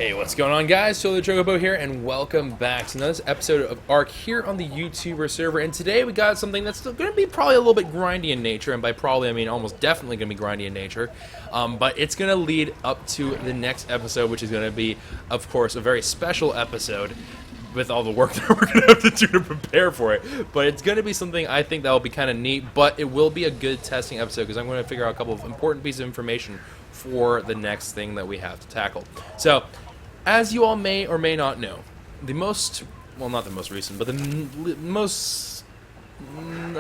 Hey, what's going on, guys? So the Chocobo here, and welcome back to another episode of ARK here on the YouTuber server. And today we got something that's still going to be probably a little bit grindy in nature, and by probably I mean almost definitely going to be grindy in nature. But it's going to lead up to the next episode, which is going to be, of course, a very special episode with all the work that we're going to have to do to prepare for it. But it's going to be something I think that will be kind of neat, but it will be a good testing episode because I'm going to figure out a couple of important pieces of information for the next thing that we have to tackle. So, as you all may or may not know, the most, well, not the most recent, but a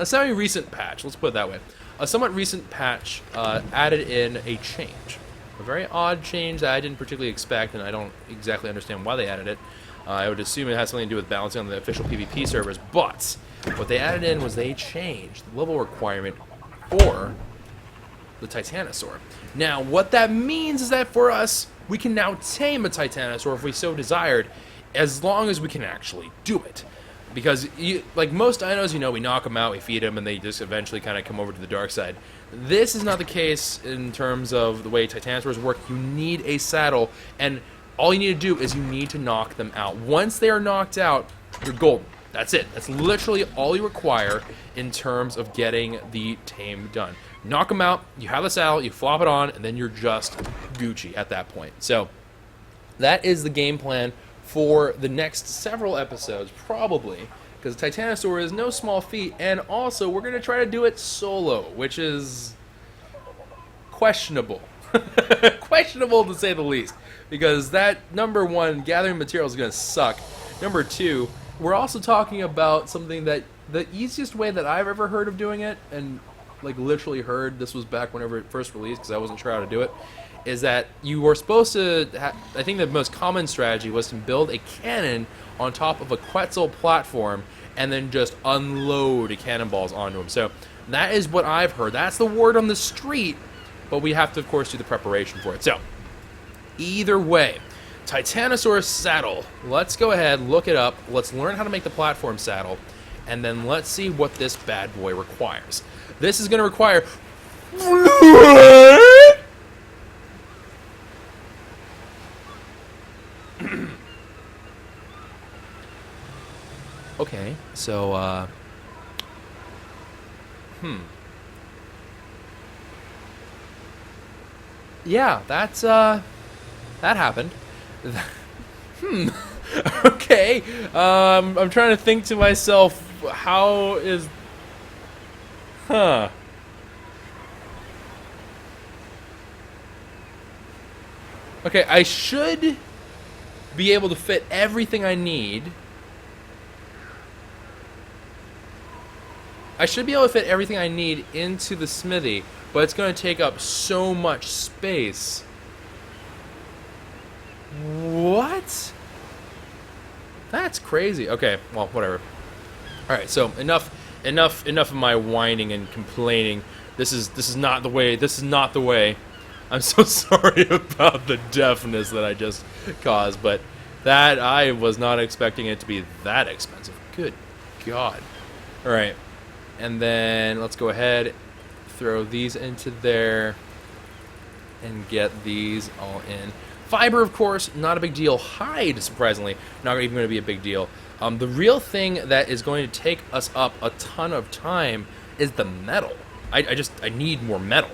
semi-recent patch, let's put it that way, a somewhat recent patch added in a change. A very odd change that I didn't particularly expect, and I don't exactly understand why they added it. I would assume it has something to do with balancing on the official PvP servers, but what they added in was they changed the level requirement for the Titanosaur. Now, what that means is that for us, we can now tame a Titanosaur if we so desired, as long as we can actually do it. Because, like most dinos, we knock them out, we feed them, and they just eventually kind of come over to the dark side. This is not the case in terms of the way Titanosaurs work. You need a saddle, and all you need to do is you need to knock them out. Once they are knocked out, you're golden. That's it. That's literally all you require in terms of getting the tame done. Knock them out, you have the saddle, you flop it on, and then you're just Gucci at that point. So, that is the game plan for the next several episodes, probably, because Titanosaur is no small feat, and also we're going to try to do it solo, which is questionable. Questionable to say the least, because that, number one, gathering materials is going to suck. Number two, we're also talking about something that the easiest way that I've ever heard of doing it, and like literally heard, this was back whenever it first released because I wasn't sure how to do it, is that you were supposed to, I think the most common strategy was to build a cannon on top of a Quetzal platform and then just unload cannonballs onto them. So that is what I've heard. That's the word on the street, but we have to, of course, do the preparation for it. So, either way, Titanosaur saddle. Let's go ahead, look it up, let's learn how to make the platform saddle, and then let's see what this bad boy requires. This is going to require... Okay, so, yeah, that's, that happened. Okay, I'm trying to think to myself, how is... Huh. Okay, I should be able to fit everything I need. I should be able to fit everything I need into the smithy, but it's going to take up so much space. What? That's crazy. Okay, well, whatever. Alright, so enough of my whining and complaining. This is not the way. This is not the way. I'm so sorry about the deafness that I just caused, but that I was not expecting it to be that expensive. Good God. Alright. And then let's go ahead, throw these into there, and get these all in. Fiber, of course, not a big deal. Hide, surprisingly, not even going to be a big deal. The real thing that is going to take us up a ton of time is the metal. I need more metal.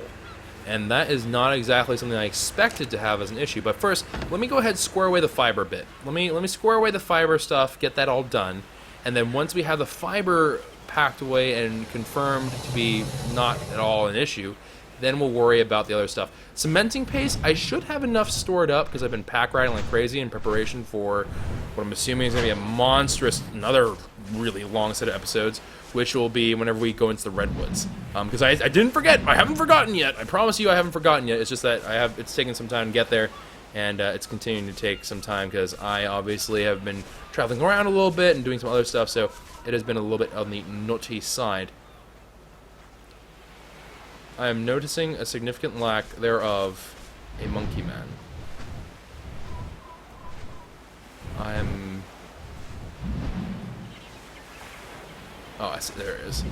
And that is not exactly something I expected to have as an issue. But first, let me go ahead and square away the fiber bit. Let me square away the fiber stuff, get that all done. And then once we have the fiber packed away and confirmed to be not at all an issue, then we'll worry about the other stuff. Cementing paste, I should have enough stored up because I've been pack riding like crazy in preparation for what I'm assuming is going to be a monstrous, another really long set of episodes, which will be whenever we go into the redwoods. Because I didn't forget, I haven't forgotten yet. I promise you I haven't forgotten yet. It's just that it's taken some time to get there, and it's continuing to take some time because I obviously have been traveling around a little bit and doing some other stuff, so it has been a little bit on the nutty side. I am noticing a significant lack thereof a monkey man. Oh, I see. There it is.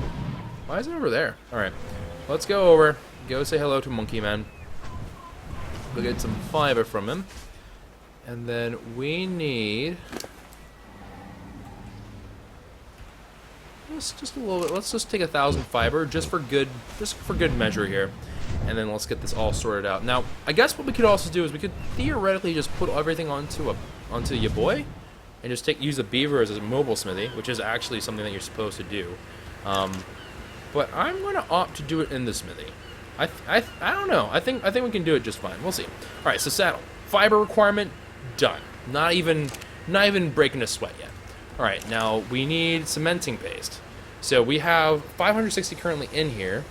Why is it over there? Alright. Let's go over. Go say hello to Monkey Man. Go get some fiber from him. And then we need just a little bit. Let's just take 1,000 fiber just for good measure here. And then let's get this all sorted out. Now, I guess what we could also do is we could theoretically just put everything onto your boy and just use a beaver as a mobile smithy, which is actually something that you're supposed to do. But I'm going to opt to do it in the smithy. I don't know. I think we can do it just fine. We'll see. All right, so saddle. Fiber requirement done. Not even breaking a sweat yet. All right, now we need cementing paste. So we have 560 currently in here.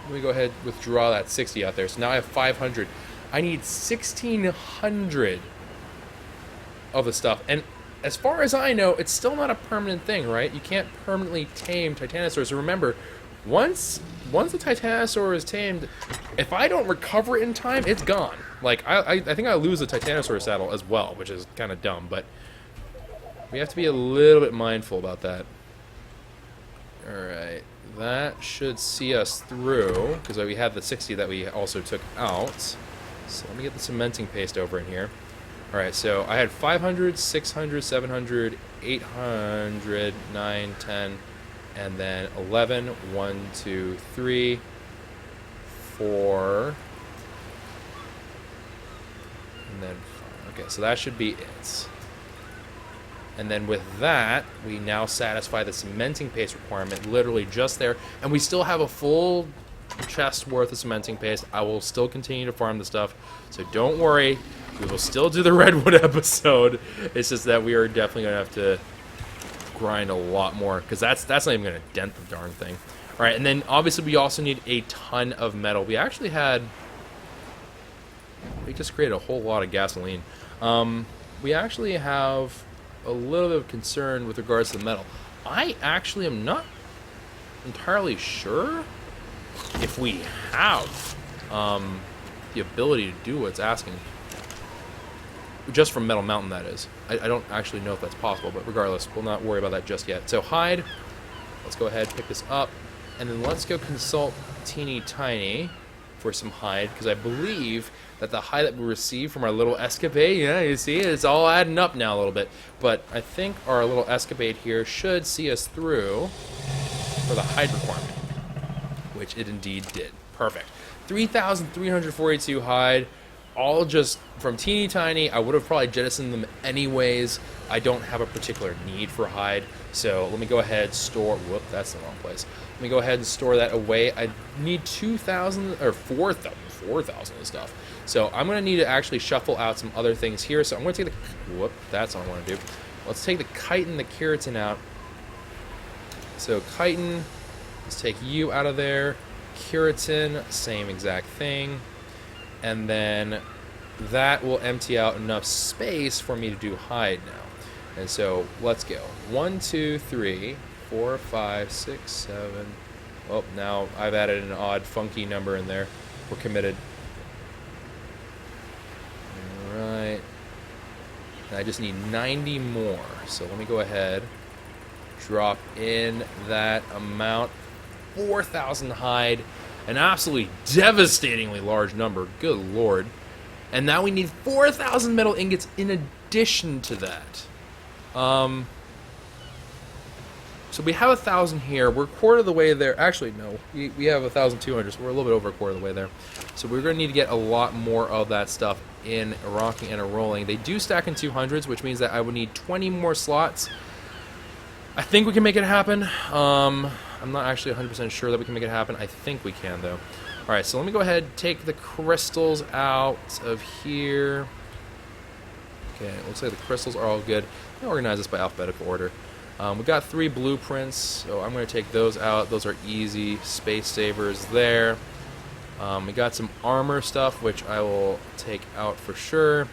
Let me go ahead and withdraw that 60 out there. So now I have 500. I need 1,600 of the stuff. And as far as I know, it's still not a permanent thing, right? You can't permanently tame Titanosaurs. So remember, once the Titanosaur is tamed, if I don't recover it in time, it's gone. Like, I think I lose the Titanosaur saddle as well, which is kind of dumb, but we have to be a little bit mindful about that. Alright, that should see us through, because we have the 60 that we also took out. So let me get the cementing paste over in here. Alright, so I had 500, 600, 700, 800, 9, 10, and then 11, 1, 2, 3, 4, and then 5. Okay, so that should be it. And then with that, we now satisfy the cementing paste requirement, literally just there. And we still have a full chest worth of cementing paste. I will still continue to farm the stuff, so don't worry. We will still do the redwood episode. It's just that we are definitely going to have to grind a lot more, because that's not even going to dent the darn thing. All right, and then obviously we also need a ton of metal. We actually just created a whole lot of gasoline. We actually have a little bit of concern with regards to the metal. I actually am not entirely sure if we have the ability to do what it's asking. Just from Metal Mountain, that is. I don't actually know if that's possible, but regardless, we'll not worry about that just yet. So hide, let's go ahead and pick this up, and then let's go consult Teeny Tiny for some hide, because I believe that the hide that we received from our little escapade, yeah, you see, it's all adding up now a little bit, but I think our little escapade here should see us through for the hide requirement, which it indeed did. Perfect. 3,342 hide, all just from Teeny Tiny. I would have probably jettisoned them anyways. I don't have a particular need for hide, so let me go ahead and store, whoop, that's the wrong place. Let me go ahead and store that away. I need 2,000 or 4,000 of stuff. So I'm going to need to actually shuffle out some other things here. So I'm going to take the, whoop, that's what I want to do. Let's take the chitin, the keratin out. So chitin, let's take you out of there. Keratin, same exact thing. And then that will empty out enough space for me to do hide now. And so let's go. 1, 2, 3, 4, 5, 6, 7. Oh, now I've added an odd, funky number in there. We're committed. Alright. I just need 90 more. So let me go ahead. Drop in that amount. 4,000 hide. An absolutely devastatingly large number. Good lord. And now we need 4,000 metal ingots in addition to that. So we have 1,000 here. We're a quarter of the way there. Actually, no. We have 1,200, so we're a little bit over a quarter of the way there. So we're going to need to get a lot more of that stuff in a rocking and a rolling. They do stack in 200s, which means that I would need 20 more slots. I think we can make it happen. I'm not actually 100% sure that we can make it happen. I think we can, though. All right, so let me go ahead and take the crystals out of here. Okay, looks like the crystals are all good. Let me organize this by alphabetical order. We got 3 blueprints, so I'm going to take those out. Those are easy space savers there. We got some armor stuff, which I will take out for sure.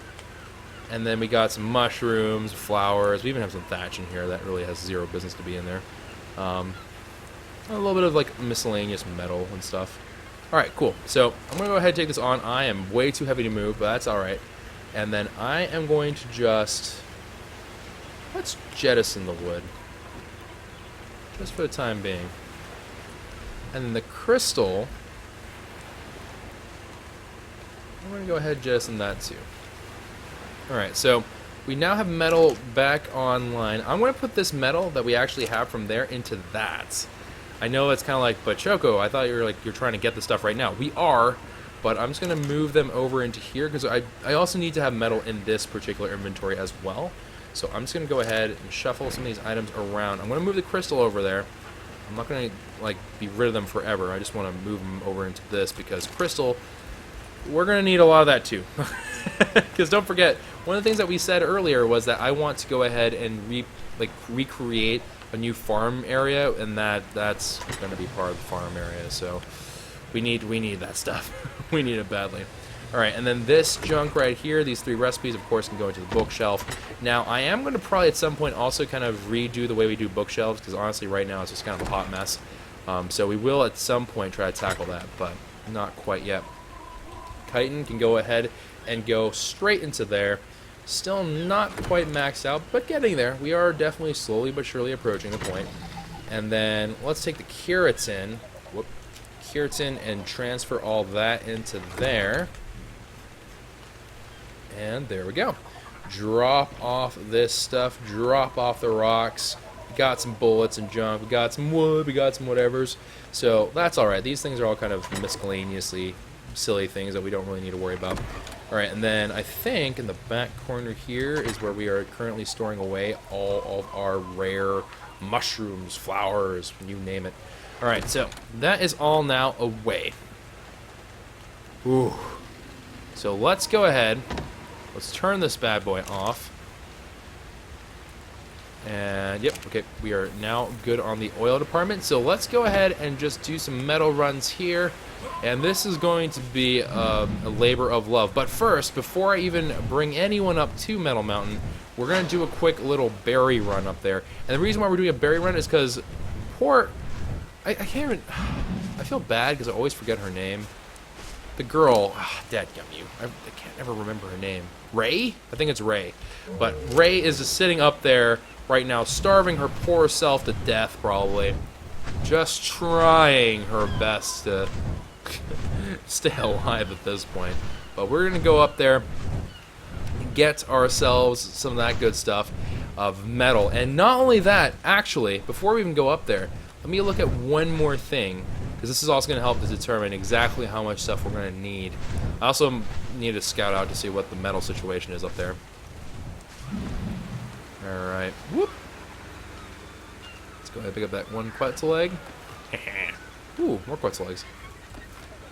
And then we got some mushrooms, flowers. We even have some thatch in here that really has zero business to be in there. A little bit of like miscellaneous metal and stuff. Alright, cool. So I'm going to go ahead and take this on. I am way too heavy to move, but that's alright. And then I am going to just... let's jettison the wood. Just for the time being. And then the crystal... I'm going to go ahead and jettison that too. Alright, so we now have metal back online. I'm going to put this metal that we actually have from there into that. I know it's kind of like, but Choco, I thought you were like, you're trying to get the stuff right now. We are, but I'm just going to move them over into here because I also need to have metal in this particular inventory as well. So I'm just going to go ahead and shuffle some of these items around. I'm going to move the crystal over there. I'm not going to like be rid of them forever. I just want to move them over into this because crystal, we're going to need a lot of that too. Because don't forget, one of the things that we said earlier was that I want to go ahead and recreate a new farm area, and that's going to be part of the farm area. So we need that stuff. We need it badly. All right, and then this junk right here, these 3 recipes, of course, can go into the bookshelf. Now, I am going to probably at some point also kind of redo the way we do bookshelves, because honestly, right now it's just kind of a hot mess. So we will at some point try to tackle that, but not quite yet. Chitin can go ahead and go straight into there. Still not quite maxed out, but getting there. We are definitely slowly but surely approaching the point. And then let's take the keratin, and transfer all that into there. And there we go. Drop off this stuff, drop off the rocks. We got some bullets and junk, we got some wood, we got some whatevers. So that's alright. These things are all kind of miscellaneously silly things that we don't really need to worry about. Alright, and then I think in the back corner here is where we are currently storing away all of our rare mushrooms, flowers, you name it. Alright, so that is all now away. Ooh. So let's go ahead. Let's turn this bad boy off. And, yep, okay, we are now good on the oil department. So let's go ahead and just do some metal runs here. And this is going to be a labor of love. But first, before I even bring anyone up to Metal Mountain, we're going to do a quick little berry run up there. And the reason why we're doing a berry run is because poor... I can't even... I feel bad because I always forget her name. The girl... dadgum you. I can't ever remember her name. Ray? I think it's Ray. But Ray is just sitting up there right now, starving her poor self to death, probably. Just trying her best to stay alive at this point. But we're going to go up there and get ourselves some of that good stuff of metal. And not only that, actually, before we even go up there, let me look at one more thing, because this is also going to help to determine exactly how much stuff we're going to need. I also need to scout out to see what the metal situation is up there. Alright. Whoop. Let's go ahead and pick up that one Quetzal egg. Ooh, more Quetzal eggs.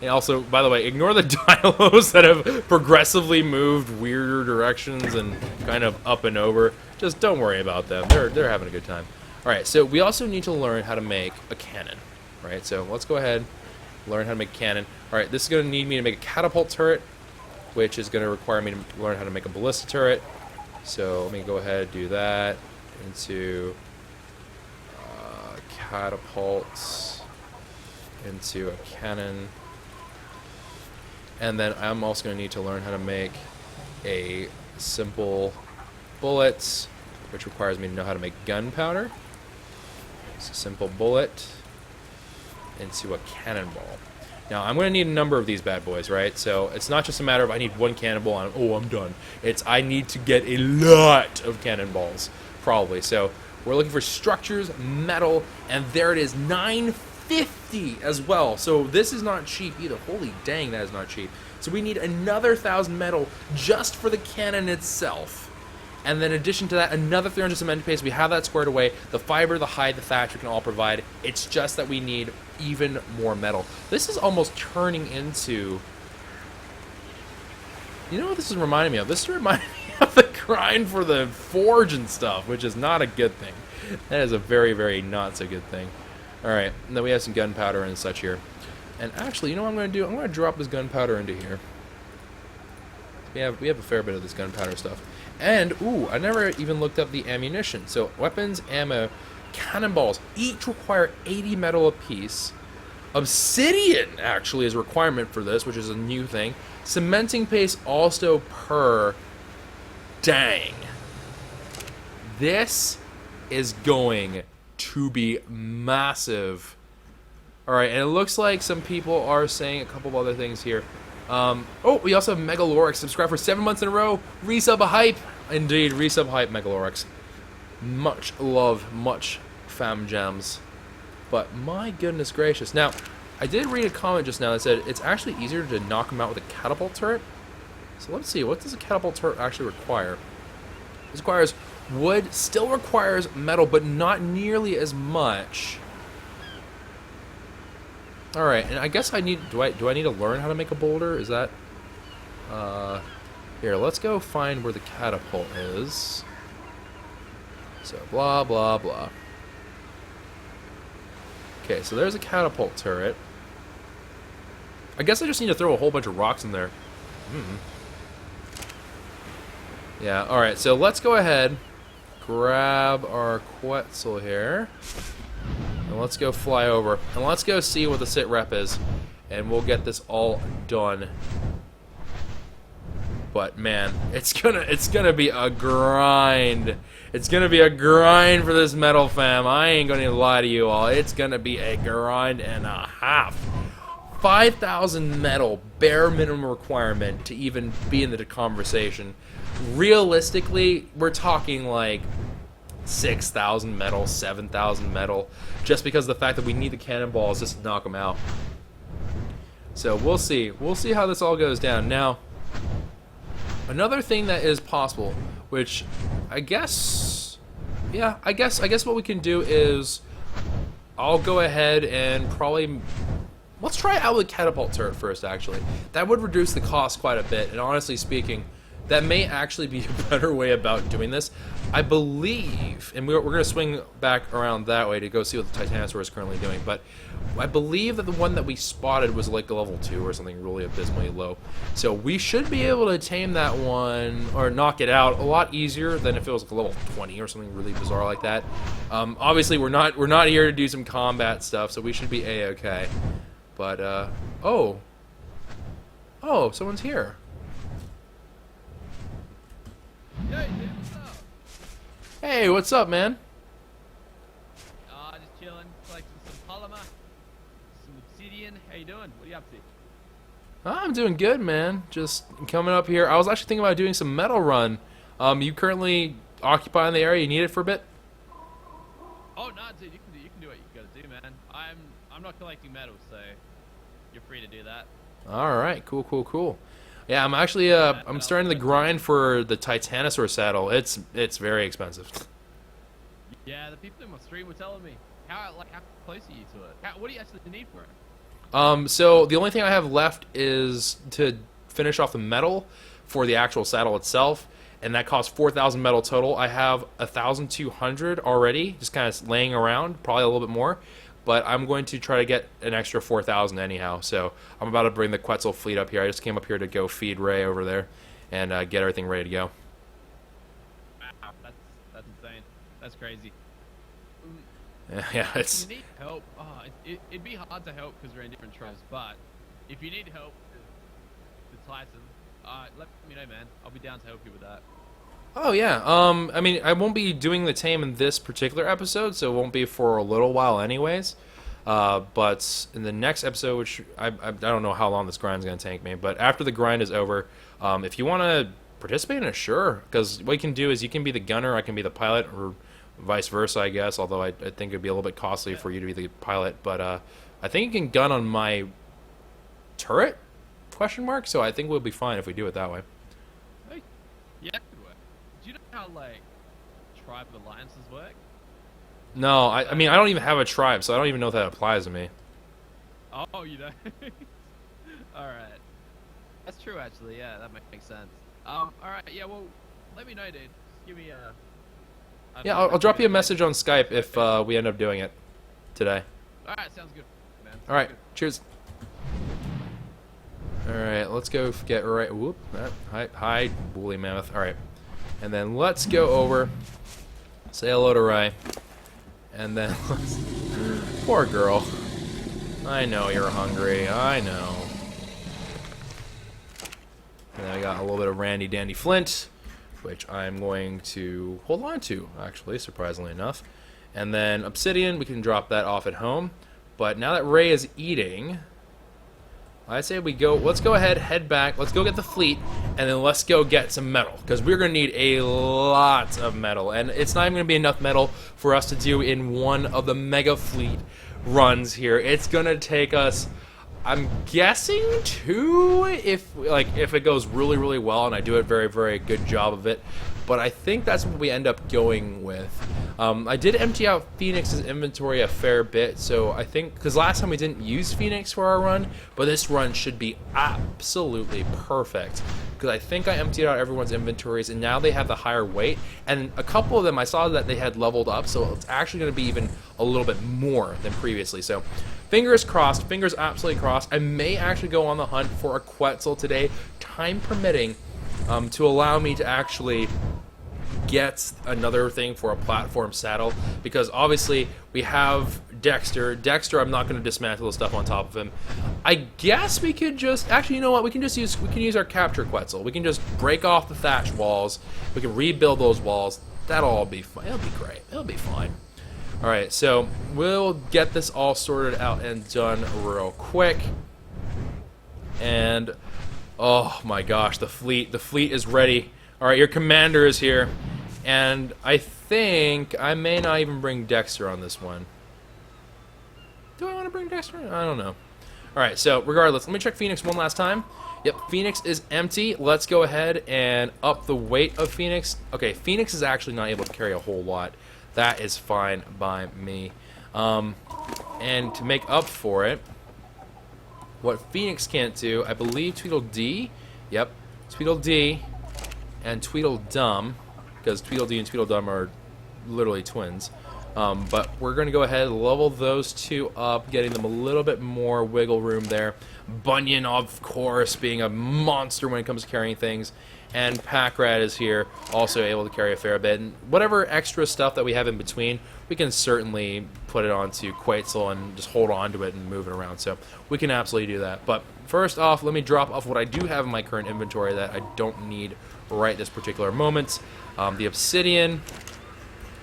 And also, by the way, ignore the dinos that have progressively moved weirder directions and kind of up and over. Just don't worry about them. They're having a good time. Alright, so we also need to learn how to make a cannon. Right, so let's go ahead, learn how to make a cannon. Alright, this is going to need me to make a catapult turret, which is going to require me to learn how to make a ballista turret. So let me go ahead and do that into catapults, into a cannon. And then I'm also going to need to learn how to make a simple bullet, which requires me to know how to make gunpowder. It's a simple bullet into a cannonball. Now, I'm going to need a number of these bad boys, right? So it's not just a matter of I need one cannonball and, oh, I'm done. It's I need to get a lot of cannonballs, probably. So we're looking for structures, metal, and there it is, 950 as well. So this is not cheap either. Holy dang, that is not cheap. So we need another 1,000 metal just for the cannon itself. And then in addition to that, another 300 cement paste. We have that squared away. The fiber, the hide, the thatch we can all provide. It's just that we need even more metal. This is almost turning into... You know what this is reminding me of? This is reminding me of the grind for the forge and stuff, which is not a good thing. That is a very, very not so good thing. Alright, and then we have some gunpowder and such here. And actually, you know what I'm going to do? I'm going to drop this gunpowder into here. We have a fair bit of this gunpowder stuff. And, ooh, I never even looked up the ammunition. So, weapons, ammo, cannonballs, each require 80 metal apiece. Obsidian, actually, is a requirement for this, which is a new thing. Cementing paste also per. Dang. This is going to be massive. Alright, and it looks like some people are saying a couple of other things here. Oh, we also have Megalorix. Subscribe for 7 months in a row. Resub a hype. Indeed, resub hype, Megalorix. Much love, much fam jams. But my goodness gracious. Now, I did read a comment just now that said it's actually easier to knock him out with a catapult turret. So let's see, what does a catapult turret actually require? This requires wood, still requires metal, but not nearly as much. Alright, and I guess I need, do I need to learn how to make a boulder? Is that, here, let's go find where the catapult is. So, blah, blah, blah. Okay, so there's a catapult turret. I guess I just need to throw a whole bunch of rocks in there. Yeah, alright, so let's go ahead, grab our Quetzal here, and let's go fly over, and let's go see what the sit rep is, and we'll get this all done. But man, it's gonna be a grind. It's gonna be a grind for this metal fam. I ain't gonna lie to you all. It's gonna be a grind and a half. 5,000 metal, bare minimum requirement to even be in the conversation. Realistically, we're talking like 6,000 metal, 7,000 metal, just because of the fact that we need the cannonballs just to knock them out. So we'll see. We'll see how this all goes down. Now, another thing that is possible, which I guess, yeah, I guess what we can do is I'll go ahead and probably, let's try out with catapult turret first, actually. That would reduce the cost quite a bit, and honestly speaking, that may actually be a better way about doing this. I believe, and we're going to swing back around that way to go see what the Titanosaur is currently doing, but I believe that the one that we spotted was like a level 2 or something really abysmally low. So we should be able to tame that one, or knock it out, a lot easier than if it was like a level 20 or something really bizarre like that. Obviously, we're not here to do some combat stuff, so we should be A-okay. But, oh, someone's here. Hey, what's up, man? Just chilling, collecting some polymer, some obsidian. How you doing? What are you up to? I'm doing good, man. Just coming up here. I was actually thinking about doing some metal run. You currently occupying the area? You need it for a bit? Oh no, dude, you can do what you gotta do, man. I'm not collecting metals, so you're free to do that. All right, cool. Yeah, I'm actually I'm starting the grind for the Titanosaur saddle. It's very expensive. Yeah, the people in my stream were telling me how close are you to it? What do you actually need for it? So the only thing I have left is to finish off the metal for the actual saddle itself, and that costs 4,000 metal total. I have 1,200 already, just kind of laying around, probably a little bit more. But I'm going to try to get an extra 4,000 anyhow. So I'm about to bring the Quetzal fleet up here. I just came up here to go feed Ray over there and get everything ready to go. Wow, that's insane. That's crazy. Yeah, it's. If you need help, it'd be hard to help because we're in different tribes. But if you need help with the Titan, let me know, man. I'll be down to help you with that. Oh yeah. I mean, I won't be doing the tame in this particular episode, so it won't be for a little while, anyways. But in the next episode, which I don't know how long this grind's gonna take me, but after the grind is over, if you want to participate in it, sure. Because what you can do is you can be the gunner, I can be the pilot, or vice versa, I guess. Although I think it'd be a little bit costly for you to be the pilot. But I think you can gun on my turret? Question mark. So I think we'll be fine if we do it that way. Hey, yeah. Do you know how, like, tribe alliances work? No, I mean, I don't even have a tribe, so I don't even know if that applies to me. Oh, you don't? Alright. That's true, actually, yeah, that makes sense. Alright, yeah, well, let me know, dude. Just give me a... Yeah, I'll drop you a message on Skype if we end up doing it today. Alright, sounds good, man. Alright, cheers. Alright, let's go get right... Whoop, hi, woolly mammoth. Alright. And then let's go over, say hello to Ray, and then let's... Poor girl. I know you're hungry, I know. And then I got a little bit of Randy Dandy Flint, which I'm going to hold on to, actually, surprisingly enough. And then Obsidian, we can drop that off at home. But now that Ray is eating, I say we go. Let's go ahead, head back. Let's go get the fleet, and then let's go get some metal because we're gonna need a lot of metal, and it's not even gonna be enough metal for us to do in one of the mega fleet runs here. It's gonna take us, I'm guessing, 2 if it goes really, really well, and I do a very, very good job of it. But I think that's what we end up going with. I did empty out Phoenix's inventory a fair bit, so I think, because last time we didn't use Phoenix for our run, but this run should be absolutely perfect. Because I think I emptied out everyone's inventories, and now they have the higher weight, and a couple of them, I saw that they had leveled up, so it's actually going to be even a little bit more than previously. So fingers crossed, fingers absolutely crossed. I may actually go on the hunt for a Quetzal today, time permitting, to allow me to actually get another thing for a platform saddle, because obviously we have Dexter. I'm not going to dismantle the stuff on top of him. I guess we could just, actually, you know what, we can use our capture Quetzal. We can just break off the thatch walls. We can rebuild those walls. That'll all be fine. It'll be great. It'll be fine. All right, so we'll get this all sorted out and done real quick. And oh my gosh, the fleet is ready. All right, your commander is here, and I think I may not even bring Dexter on this one. Do I want to bring Dexter? I don't know. All right, so regardless, let me check Phoenix one last time. Yep, Phoenix is empty. Let's go ahead and up the weight of Phoenix. Okay, Phoenix is actually not able to carry a whole lot. That is fine by me. And to make up for it, what Phoenix can't do, I believe Tweedledee, yep, Tweedledee and Tweedledum, because Tweedledee and Tweedledum are literally twins. But we're going to go ahead and level those two up, getting them a little bit more wiggle room there. Bunyan, of course, being a monster when it comes to carrying things. And Packrat is here, also able to carry a fair bit. And whatever extra stuff that we have in between, we can certainly put it onto Quetzal and just hold on to it and move it around. So we can absolutely do that. But first off, let me drop off what I do have in my current inventory that I don't need right this particular moment. The obsidian,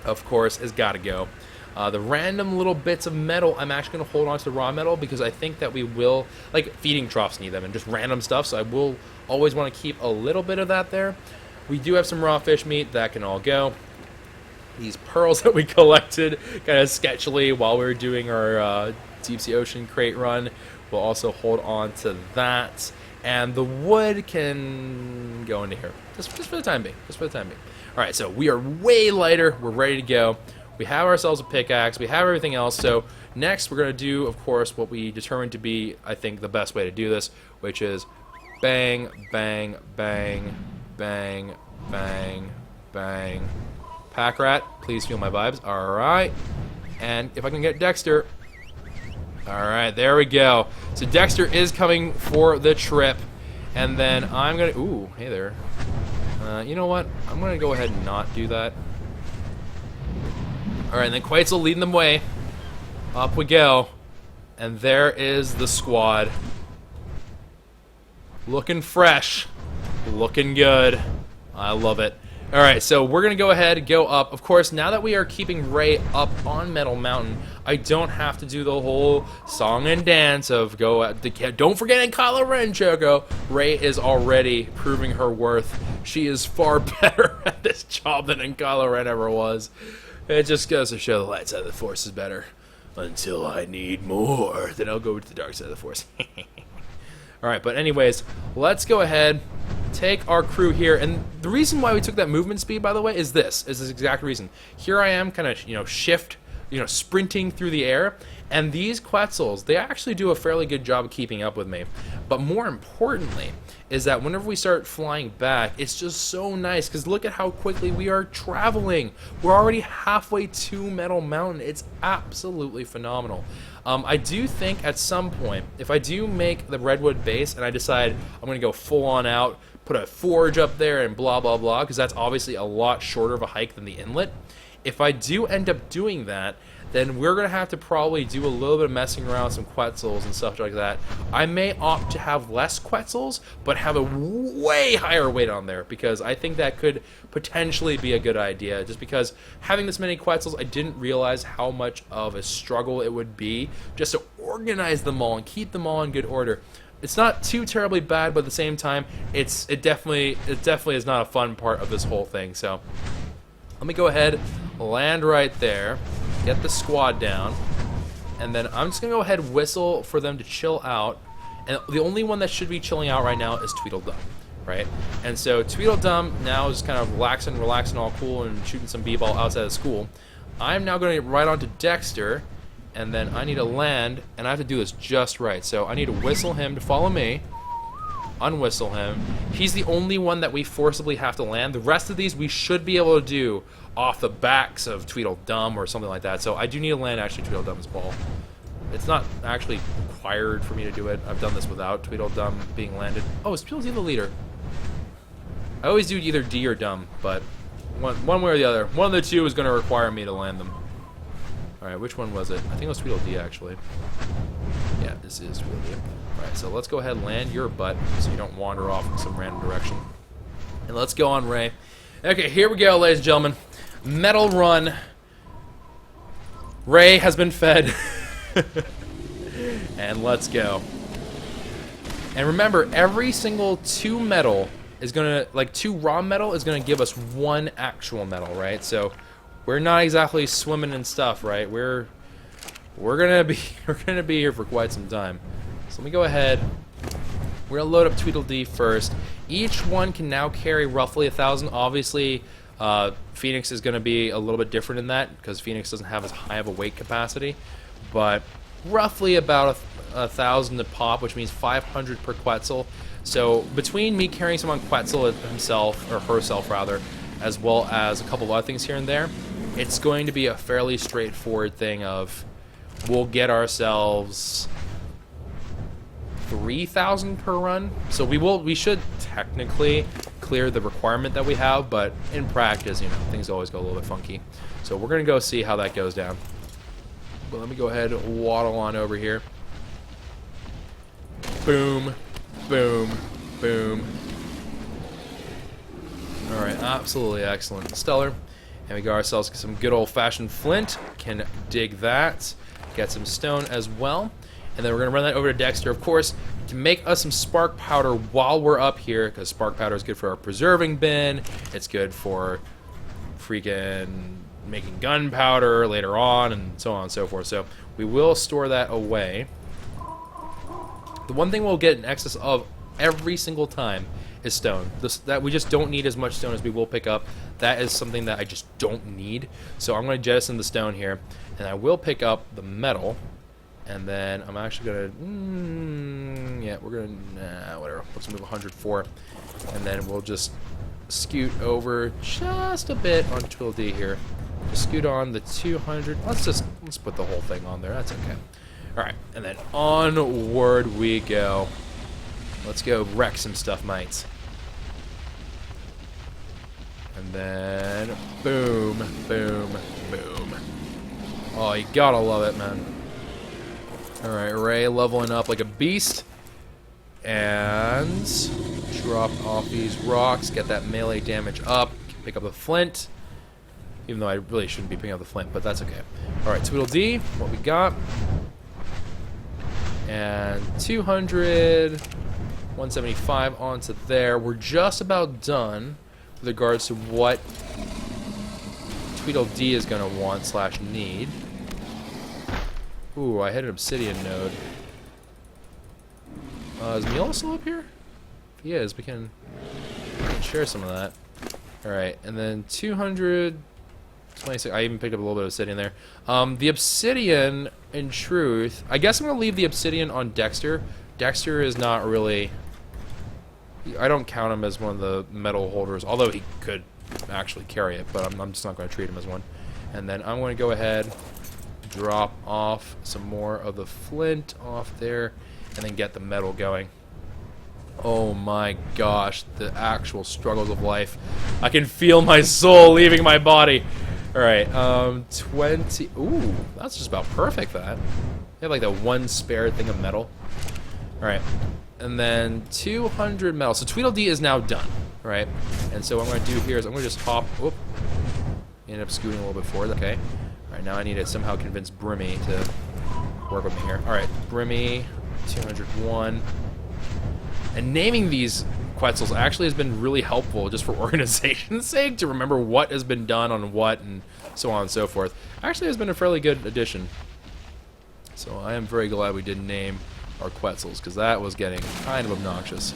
of course, has got to go. The random little bits of metal, I'm actually going to hold on to the raw metal because I think that we will, like feeding troughs need them and just random stuff, so I will always want to keep a little bit of that there. We do have some raw fish meat, that can all go. These pearls that we collected kind of sketchily while we were doing our deep sea ocean crate run, we'll also hold on to that. And the wood can go into here, just for the time being, All right, so we are way lighter, we're ready to go. We have ourselves a pickaxe, we have everything else, so next we're going to do, of course, what we determined to be, I think, the best way to do this, which is bang, bang, bang, bang, bang, bang. Packrat, please feel my vibes. Alright. And if I can get Dexter. Alright, there we go. So Dexter is coming for the trip. And then I'm going to... Ooh, hey there. You know what? I'm going to go ahead and not do that. Alright, and then Quetzal leading them way. Up we go. And there is the squad. Looking fresh. Looking good. I love it. Alright, so we're going to go ahead and go up. Of course, now that we are keeping Ray up on Metal Mountain, I don't have to do the whole song and dance of go... Don't forget in Kylo Ren, Choco. Ray is already proving her worth. She is far better at this job than in Kylo Ren ever was. It just goes to show the light side of the Force is better. Until I need more, then I'll go to the dark side of the Force. Alright, but anyways, let's go ahead, take our crew here, and the reason why we took that movement speed, by the way, is this exact reason. Here I am, kind of, sprinting through the air, and these Quetzals, they actually do a fairly good job of keeping up with me. But more importantly, is that whenever we start flying back, it's just so nice, because look at how quickly we are traveling. We're already halfway to Metal Mountain. It's absolutely phenomenal. I do think at some point, if I do make the Redwood base and I decide I'm going to go full on out, put a forge up there and blah, blah, blah, because that's obviously a lot shorter of a hike than the inlet. If I do end up doing that, then we're going to have to probably do a little bit of messing around with some Quetzals and stuff like that. I may opt to have less Quetzals, but have a way higher weight on there, because I think that could potentially be a good idea. Just because having this many Quetzals, I didn't realize how much of a struggle it would be just to organize them all and keep them all in good order. it's not too terribly bad, but at the same time, it definitely is not a fun part of this whole thing. So let me go ahead, land right there, get the squad down, and then I'm just gonna go ahead and whistle for them to chill out. And the only one that should be chilling out right now is Tweedledum, right? And so Tweedledum now is kind of relaxing, all cool, and shooting some b-ball outside of school. I'm now going to get right onto Dexter, and then I need to land, and I have to do this just right. So I need to whistle him to follow me, unwhistle him. He's the only one that we forcibly have to land. The rest of these we should be able to do off the backs of Tweedledum or something like that. So I do need to land actually Tweedledum's ball. It's not actually required for me to do it. I've done this without Tweedledum being landed. Oh, is Tweedledee the leader? I always do either D or Dumb, but one way or the other. One of the two is going to require me to land them. Alright, which one was it? I think it was Tweedledee, actually. Yeah, this is Tweedledee. Alright, so let's go ahead and land your butt so you don't wander off in some random direction. And let's go on Ray. Okay, here we go, ladies and gentlemen. Metal run. Ray has been fed. And let's go. And remember, every single 2 metal is gonna, like 2 raw metal is gonna give us 1 actual metal, right? So we're not exactly swimming in stuff, right? We're gonna be here for quite some time. So let me go ahead. We're gonna load up Tweedledee first. Each one can now carry roughly 1,000. Obviously, Phoenix is gonna be a little bit different in that because Phoenix doesn't have as high of a weight capacity. But roughly about 1,000 to pop, which means 500 per Quetzal. So between me carrying some on Quetzal himself, or herself rather, as well as a couple of other things here and there, it's going to be a fairly straightforward thing of we'll get ourselves 3,000 per run. So we should technically clear the requirement that we have, but in practice, you know, things always go a little bit funky. So we're gonna go see how that goes down. But let me go ahead and waddle on over here. Boom, boom, boom. Alright, absolutely excellent. Stellar. And we got ourselves some good old-fashioned flint. Can dig that. Get some stone as well. And then we're going to run that over to Dexter, of course, to make us some spark powder while we're up here, because spark powder is good for our preserving bin. It's good for freaking making gunpowder later on, and so on and so forth. So we will store that away. The one thing we'll get in excess of every single time is stone. That we just don't need as much stone as we will pick up. That is something that I just don't need. So I'm going to jettison the stone here, and I will pick up the metal. And then I'm actually going to, yeah, we're going to, whatever, let's move 104. And then we'll just scoot over just a bit on Tweedledee here. Just scoot on the 200. Let's put the whole thing on there. That's okay. All right, and then onward we go. Let's go wreck some stuff, mates. And then boom, boom, boom. Oh, you gotta love it, man. All right, Ray leveling up like a beast. And drop off these rocks, get that melee damage up, pick up the flint. Even though I really shouldn't be picking up the flint, but that's okay. All right, Tweedledee, what we got? And 200, 175 onto there. We're just about done with regards to what Tweedledee is going to want / need. Ooh, I hit an obsidian node. Is Mila still up here? If he is, we can share some of that. Alright, and then 226. I even picked up a little bit of obsidian there. The obsidian, in truth, I guess I'm going to leave the obsidian on Dexter. Dexter is not really... I don't count him as one of the metal holders, although he could actually carry it, but I'm just not going to treat him as one. And then I'm going to go ahead, drop off some more of the flint off there, and then get the metal going. Oh my gosh, the actual struggles of life. I can feel my soul leaving my body. Alright, 20... Ooh, that's just about perfect, that. You have like that one spare thing of metal. Alright, and then 200 metal. So Tweedledee is now done, right? And so what I'm going to do here is I'm going to just hop... Whoop. End up scooting a little bit forward, okay. Alright, now I need to somehow convince Brimmy to work with me here. Alright, Brimmy, 201. And naming these Quetzals actually has been really helpful just for organization's sake, to remember what has been done on what and so on and so forth. Actually has been a fairly good addition. So I am very glad we did name our Quetzals, because that was getting kind of obnoxious.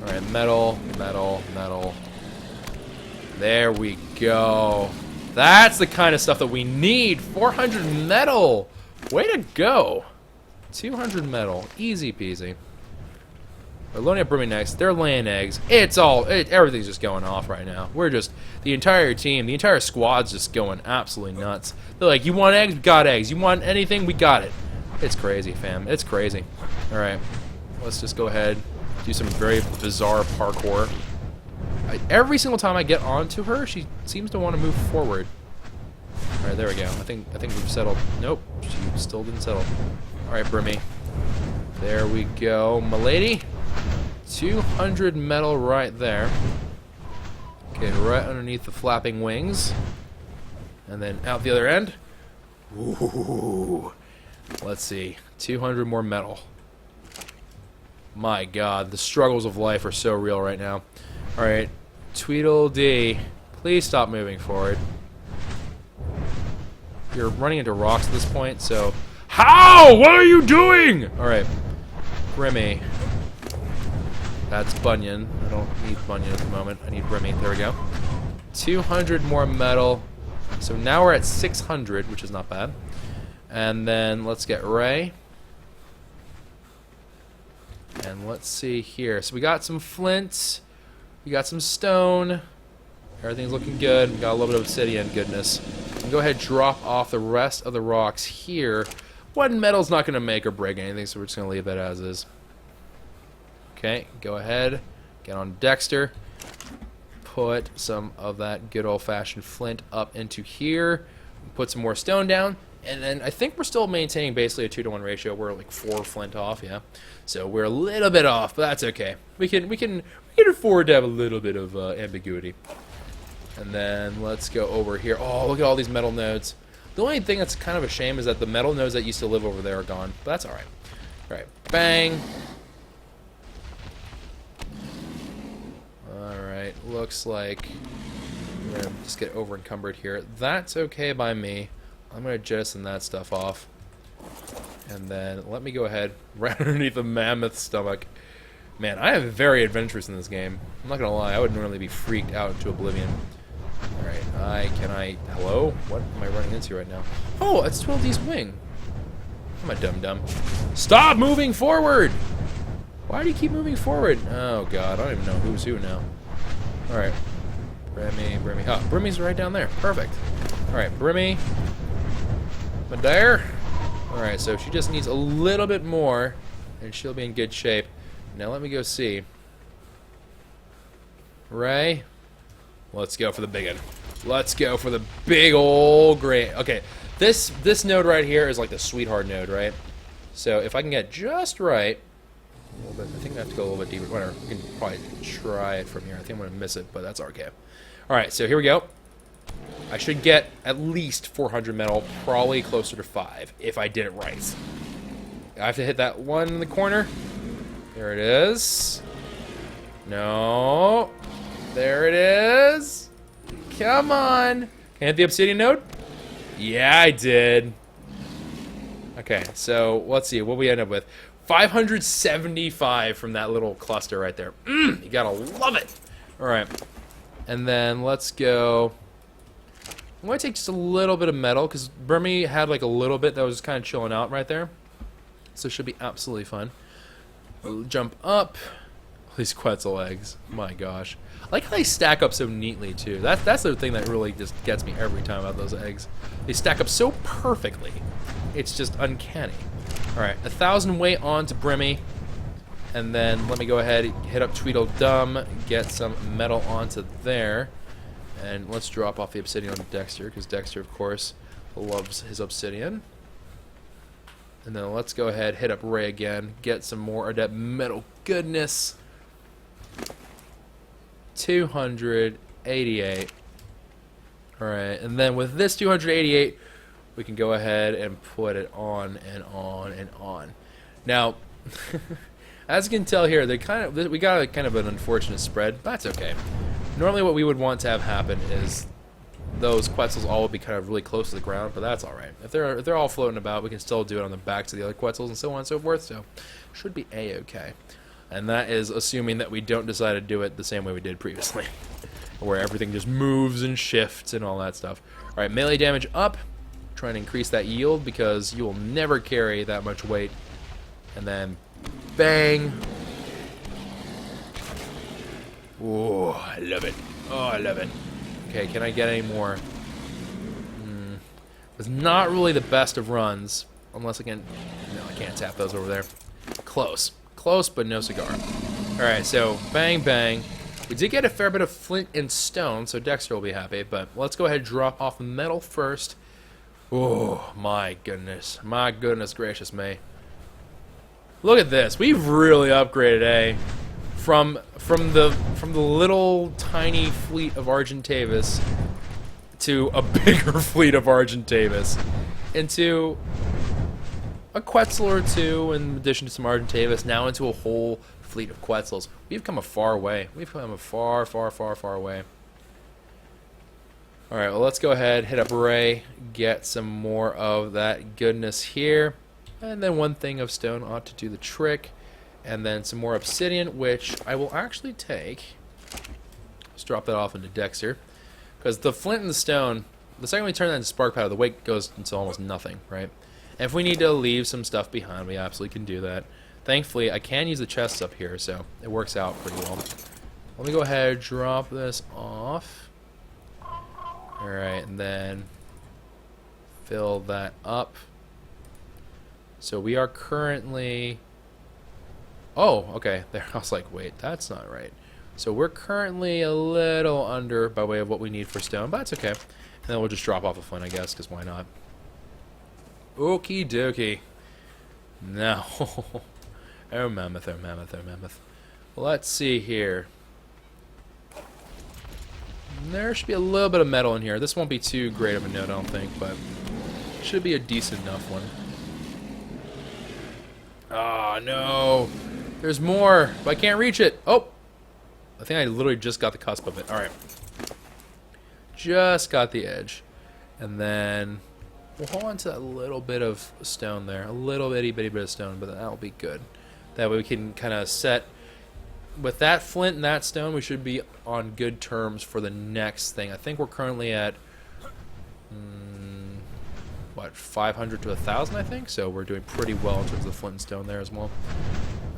Alright, metal, metal, metal. There we go. That's the kind of stuff that we need. 400 metal. Way to go. 200 metal. Easy peasy. We're loading up Brummy next. They're laying eggs. Everything's just going off right now. We're just, the entire team, the entire squad's just going absolutely nuts. They're like, you want eggs? We got eggs. You want anything? We got it. It's crazy, fam. It's crazy. Alright. Let's just go ahead. Do some very bizarre parkour. Every single time I get onto her, she seems to want to move forward. Alright, there we go. I think we've settled. Nope. She still didn't settle. Alright, Brimmy. There we go. Milady. 200 metal right there. Okay, right underneath the flapping wings. And then out the other end. Ooh. Let's see. 200 more metal. My god, the struggles of life are so real right now. Alright. Tweedledee. Please stop moving forward. You're running into rocks at this point, so... How? What are you doing? Alright. Brimmy. That's Bunyan. I don't need Bunyan at the moment. I need Brimmy. There we go. 200 more metal. So now we're at 600, which is not bad. And then let's get Ray. And let's see here. So we got some flint. We got some stone. Everything's looking good. We got a little bit of obsidian goodness. And go ahead and drop off the rest of the rocks here. One metal's not going to make or break anything, so we're just going to leave that as is. Okay, go ahead. Get on Dexter. Put some of that good old-fashioned flint up into here. Put some more stone down. And then I think we're still maintaining basically a 2-to-1 ratio. We're like 4 flint off, yeah. So we're a little bit off, but that's okay. We can afford to have a little bit of ambiguity. And then let's go over here. Oh, look at all these metal nodes. The only thing that's kind of a shame is that the metal nodes that used to live over there are gone. But that's all right. All right, bang. All right, looks like we're gonna just get over encumbered here. That's okay by me. I'm going to jettison that stuff off. And then let me go ahead right underneath the mammoth stomach. Man, I am very adventurous in this game. I'm not going to lie. I would normally be freaked out into oblivion. Alright, hello? What am I running into right now? Oh, it's Tweedledee's wing. I'm a dum-dum. Stop moving forward! Why do you keep moving forward? Oh, God. I don't even know who's who now. Alright. Brimmy. Oh, Brimmy's right down there. Perfect. Alright, Brimmy. There. Alright, so she just needs a little bit more, and she'll be in good shape. Now let me go see. Ray. Let's go for the big one. Let's go for the big old gray. Okay, this node right here is like the sweetheart node, right? So if I can get just right, a little bit, I think I have to go a little bit deeper. Whatever, we can probably try it from here. I think I'm going to miss it, but that's okay. Alright, so here we go. I should get at least 400 metal, probably closer to 5, if I did it right. I have to hit that one in the corner. There it is. No. There it is. Come on. Can I hit the obsidian node? Yeah, I did. Okay, so let's see what we end up with. 575 from that little cluster right there. You gotta love it. All right. And then let's go. I'm going to take just a little bit of metal, because Brimmy had like a little bit that was just kind of chilling out right there. So it should be absolutely fun. We'll jump up. These Quetzal eggs. My gosh. I like how they stack up so neatly, too. That's the thing that really just gets me every time about those eggs. They stack up so perfectly. It's just uncanny. Alright, 1,000 weight on to Brimmy. And then let me go ahead and hit up Tweedledum, get some metal onto there. And let's drop off the obsidian on Dexter, because Dexter, of course, loves his obsidian. And then let's go ahead, hit up Ray again, get some more of that metal goodness. 288. Alright, and then with this 288, we can go ahead and put it on and on and on. Now, As you can tell here, we got a kind of an unfortunate spread. But that's okay. Normally, what we would want to have happen is those Quetzals all would be kind of really close to the ground, but that's all right. If they're all floating about, we can still do it on the backs of the other Quetzals and so on and so forth. So, should be a-okay. And that is assuming that we don't decide to do it the same way we did previously, where everything just moves and shifts and all that stuff. All right, melee damage up. Trying to increase that yield because you will never carry that much weight. And then, bang. Oh, I love it. Oh, I love it. Okay, can I get any more? It's not really the best of runs, unless I can... No, I can't tap those over there. Close. Close, but no cigar. Alright, so bang, bang. We did get a fair bit of flint and stone, so Dexter will be happy, but let's go ahead and drop off metal first. Oh, my goodness. My goodness gracious me. Look at this. We've really upgraded, eh? From the little tiny fleet of Argentavis to a bigger fleet of Argentavis into a Quetzal or two in addition to some Argentavis, now into a whole fleet of Quetzals. We've come a far way. We've come a far, far, far, far way. Alright, well, let's go ahead, hit up Ray, get some more of that goodness here. And then one thing of stone ought to do the trick. And then some more obsidian, which I will actually take. Let's drop that off into Dexter. Because the flint and the stone, the second we turn that into spark powder, the weight goes into almost nothing, right? And if we need to leave some stuff behind, we absolutely can do that. Thankfully, I can use the chests up here, so it works out pretty well. Let me go ahead and drop this off. Alright, and then fill that up. So we are currently... Oh, okay. There, I was like, wait, that's not right. So we're currently a little under by way of what we need for stone, but that's okay. And then we'll just drop off a flint, I guess, because why not? Okie dokie. Now, oh mammoth, oh mammoth, oh mammoth. Let's see here. There should be a little bit of metal in here. This won't be too great of a note, I don't think, but it should be a decent enough one. Ah, oh, no. There's more, but I can't reach it. Oh, I think I literally just got the cusp of it. All right. Just got the edge. And then we'll hold on to that little bit of stone there. A little bitty bit of stone, but that'll be good. That way we can kind of set... With that flint and that stone, we should be on good terms for the next thing. I think we're currently at... what, 500 to 1,000, I think? So we're doing pretty well in terms of flint and stone there as well.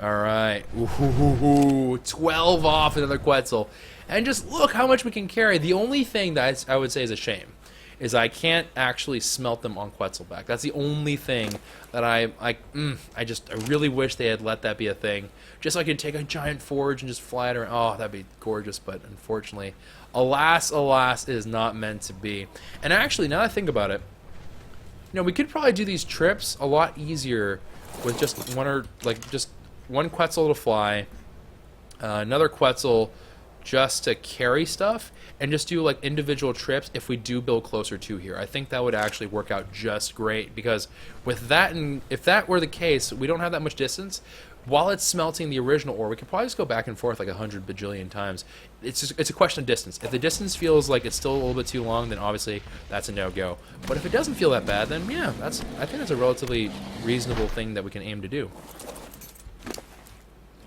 Alright. Ooh, 12 off another Quetzal. And just look how much we can carry. The only thing that I would say is a shame is I can't actually smelt them on Quetzalback. That's the only thing that I really wish they had let that be a thing. Just so I could take a giant forge and just fly it around. Oh, that'd be gorgeous, but unfortunately, alas, it is not meant to be. And actually, now that I think about it, you know, we could probably do these trips a lot easier with just one Quetzal to fly, another Quetzal just to carry stuff, and just do like individual trips if we do build closer to here. I think that would actually work out just great, because with that, and if that were the case, we don't have that much distance. While it's smelting the original ore, we could probably just go back and forth like 100 bajillion times. It's a question of distance. If the distance feels like it's still a little bit too long, then obviously that's a no-go. But if it doesn't feel that bad, then yeah, I think that's a relatively reasonable thing that we can aim to do.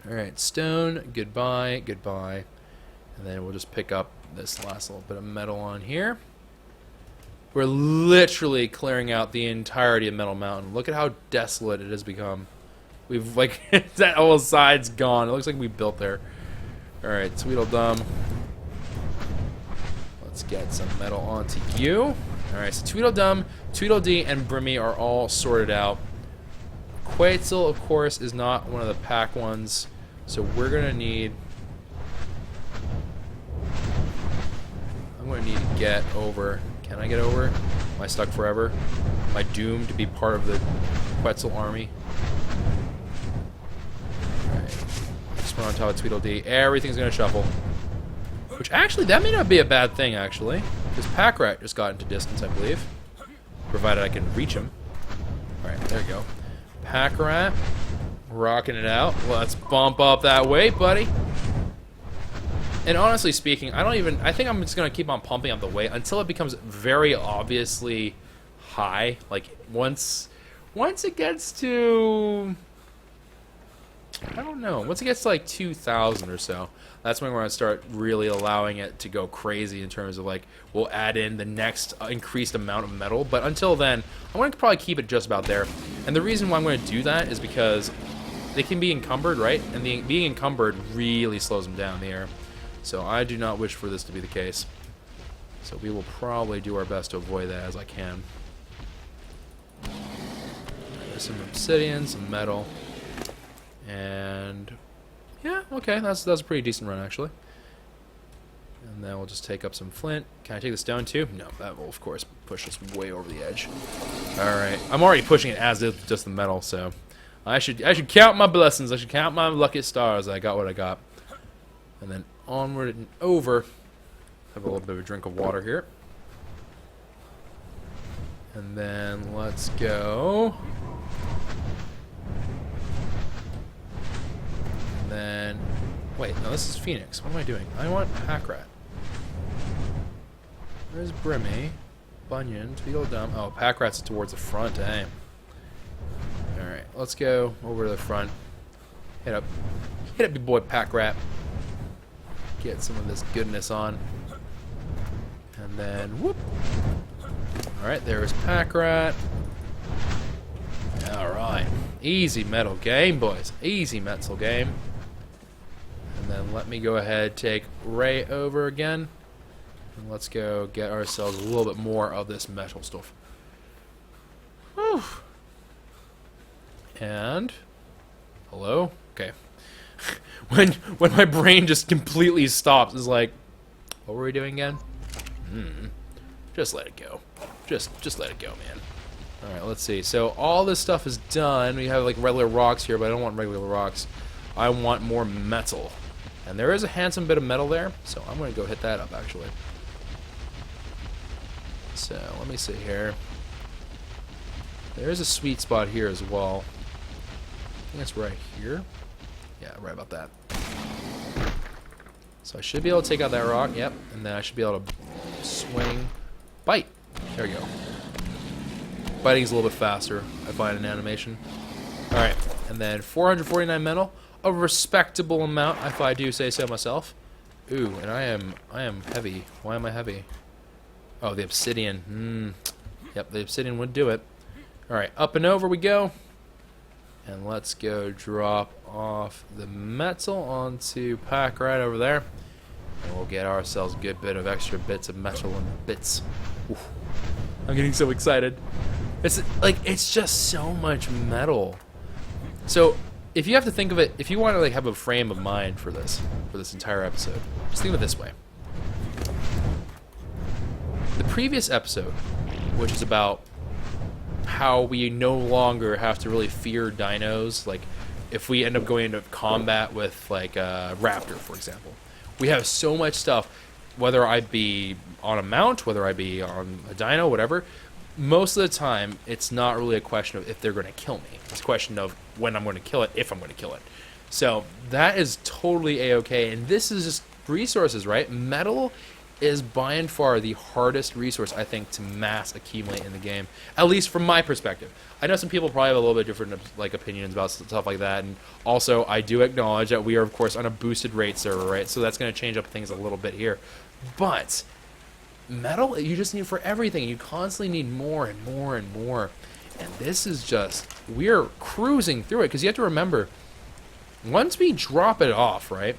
Alright, stone, goodbye, goodbye. And then we'll just pick up this last little bit of metal on here. We're literally clearing out the entirety of Metal Mountain. Look at how desolate it has become. We've, like, that whole side's gone. It looks like we built there. Alright, Tweedledum. Let's get some metal onto you. Alright, so Tweedledum, Tweedledee, and Brimmy are all sorted out. Quetzal, of course, is not one of the pack ones. So we're going to need... I'm going to need to get over. Can I get over? Am I stuck forever? Am I doomed to be part of the Quetzal army? Just run on top of Tweedledee. Everything's going to shuffle. Which, actually, that may not be a bad thing, actually. Because Packrat just got into distance, I believe. Provided I can reach him. Alright, there we go. Packrat. Rocking it out. Let's bump up that weight, buddy. And honestly speaking, I think I'm just going to keep on pumping up the weight until it becomes very obviously high. Like, once it gets to, I don't know, once it gets to like 2,000 or so, that's when we're going to start really allowing it to go crazy in terms of, like, we'll add in the next increased amount of metal. But until then, I'm going to probably keep it just about there. And the reason why I'm going to do that is because they can be encumbered, right? And being encumbered really slows them down in the air. So I do not wish for this to be the case. So we will probably do our best to avoid that as I can. There's some obsidian, some metal, and yeah, okay, that's a pretty decent run actually. And then we'll just take up some flint. Can I take the stone too? No, that will of course push us way over the edge. All right, I'm already pushing it as if just the metal, so I should count my blessings. I should count my lucky stars. I got what I got. And then onward and over. Have a little bit of a drink of water here. And then let's go. And then, wait, no, this is Phoenix. What am I doing? I want Pack Rat. Where's Brimmy? Bunyan, Tweedledum. Oh, Pack Rat's towards the front, eh? Alright, let's go over to the front. Hit up your boy Pack Rat. Get some of this goodness on. And then, whoop. Alright, there's Pack Rat. Alright. Easy metal game, boys. Easy metal game. And then let me go ahead, take Ray over again. And let's go get ourselves a little bit more of this metal stuff. Whew. And, hello? Okay. when my brain just completely stops, it's like, what were we doing again? Just let it go. Just let it go, man. Alright, let's see. So all this stuff is done. We have like regular rocks here, but I don't want regular rocks. I want more metal. And there is a handsome bit of metal there, so I'm going to go hit that up, actually. So, let me see here. There is a sweet spot here as well. I think it's right here. Yeah, right about that. So I should be able to take out that rock, yep. And then I should be able to swing. Bite! There we go. Biting's a little bit faster, I find, in animation. Alright, and then 449 metal. A respectable amount, if I do say so myself. Ooh, and I am heavy. Why am I heavy? Oh, the obsidian. Yep, the obsidian would do it. Alright, up and over we go. And let's go drop off the metal onto Pack right over there. And we'll get ourselves a good bit of extra bits of metal and bits. Oof. I'm getting so excited. It's like, it's just so much metal. So, if you have to think of it, if you want to like have a frame of mind for this entire episode, just think of it this way. The previous episode, which is about how we no longer have to really fear dinos, like if we end up going into combat with like a raptor, for example, we have so much stuff, whether I be on a mount, whether I be on a dino, whatever. Most of the time, it's not really a question of if they're going to kill me. It's a question of when I'm going to kill it, if I'm going to kill it. So that is totally A-okay, and this is just resources, right? Metal is by and far the hardest resource, I think, to mass accumulate in the game, at least from my perspective. I know some people probably have a little bit different like opinions about stuff like that, and also I do acknowledge that we are, of course, on a boosted rate server, right? So that's going to change up things a little bit here. But metal, you just need for everything. You constantly need more and more and more. And this is just, we're cruising through it, because you have to remember, once we drop it off, right?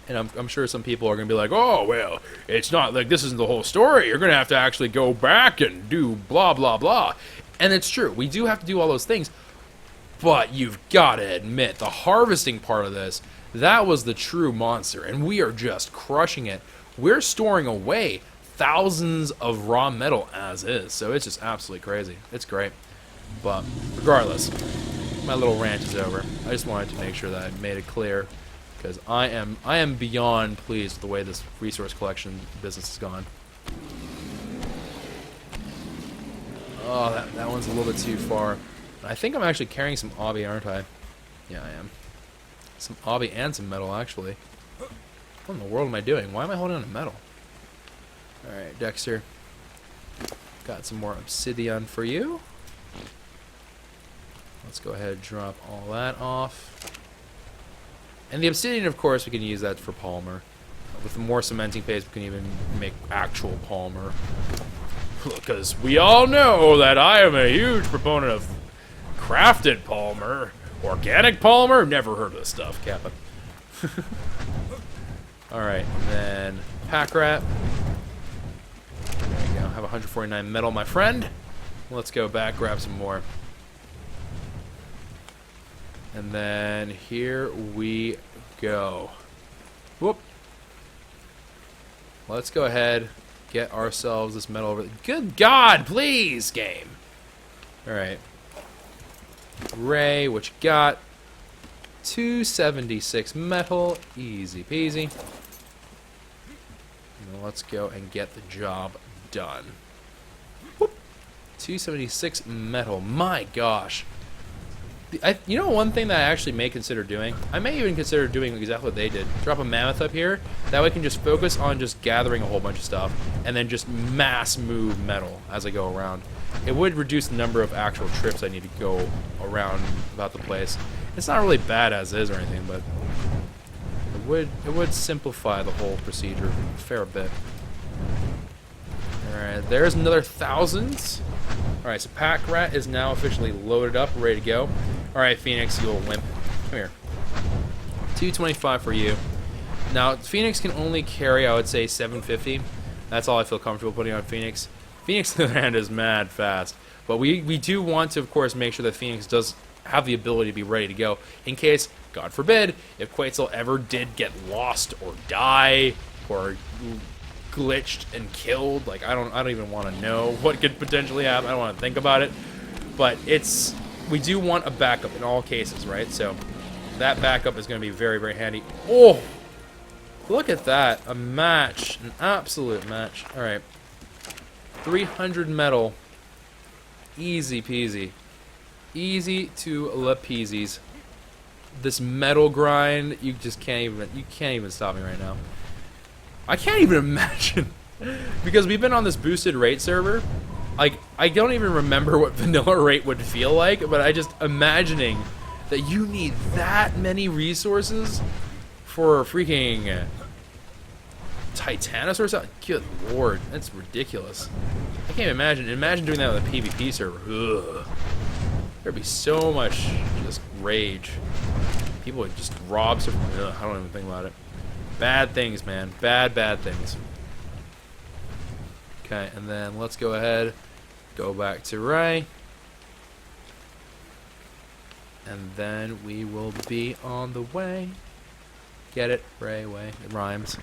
And I'm sure some people are going to be like, oh, well, it's not like this isn't the whole story. You're going to have to actually go back and do blah, blah, blah. And it's true. We do have to do all those things. But you've got to admit, the harvesting part of this, that was the true monster. And we are just crushing it. We're storing away thousands of raw metal as is. So it's just absolutely crazy. It's great. But regardless, my little rant is over. I just wanted to make sure that I made it clear, because I am beyond pleased with the way this resource collection business has gone. Oh, that one's a little bit too far. I think I'm actually carrying some obby, aren't I? Yeah, I am. Some obby and some metal, actually. What in the world am I doing? Why am I holding on to metal? Alright, Dexter. Got some more obsidian for you. Let's go ahead and drop all that off. And the obsidian, of course, we can use that for polymer. With the more cementing paste, we can even make actual polymer. Because we all know that I am a huge proponent of crafted polymer. Organic polymer? Never heard of this stuff, Kappa. Alright, then pack rat. There you go. Have 149 metal, my friend. Let's go back, grab some more. And then here we go. Whoop. Let's go ahead, get ourselves this metal over. Good God, please, game. Alright. Ray, what you got? 276 metal. Easy peasy. Now let's go and get the job done. Whoop. 276 metal. My gosh. You know one thing that I actually may consider doing? I may even consider doing exactly what they did. Drop a mammoth up here. That way I can just focus on just gathering a whole bunch of stuff and then just mass move metal as I go around. It would reduce the number of actual trips I need to go around about the place. It's not really bad as is or anything, but it would simplify the whole procedure a fair bit. Alright, there's another 1,000. Alright, so pack rat is now officially loaded up, ready to go. Alright, Phoenix, you little wimp. Come here. 225 for you. Now, Phoenix can only carry, I would say, 750. That's all I feel comfortable putting on Phoenix. Phoenix, on the other hand, is mad fast. But we do want to, of course, make sure that Phoenix does have the ability to be ready to go in case, God forbid, if Quetzal ever did get lost or die or glitched and killed. Like, I don't even want to know what could potentially happen. I don't want to think about it. But we do want a backup in all cases, right? So that backup is going to be very, very handy. Oh, look at that. A match. An absolute match. All right. 300 metal. Easy peasy. Easy to la peasies. This metal grind, you can't even stop me right now. I can't even imagine, because we've been on this boosted rate server. Like, I don't even remember what vanilla rate would feel like, but I just imagining that you need that many resources for a freaking Titanosaur or something. Good lord, that's ridiculous. I can't imagine. Imagine doing that with a PvP server. Ugh. There'd be so much just rage. People would just rob some. Ugh, I don't even think about it. Bad things, man. Bad things. Okay, and then let's go ahead, go back to Ray. And then we will be on the way. Get it? Ray, way. It rhymes.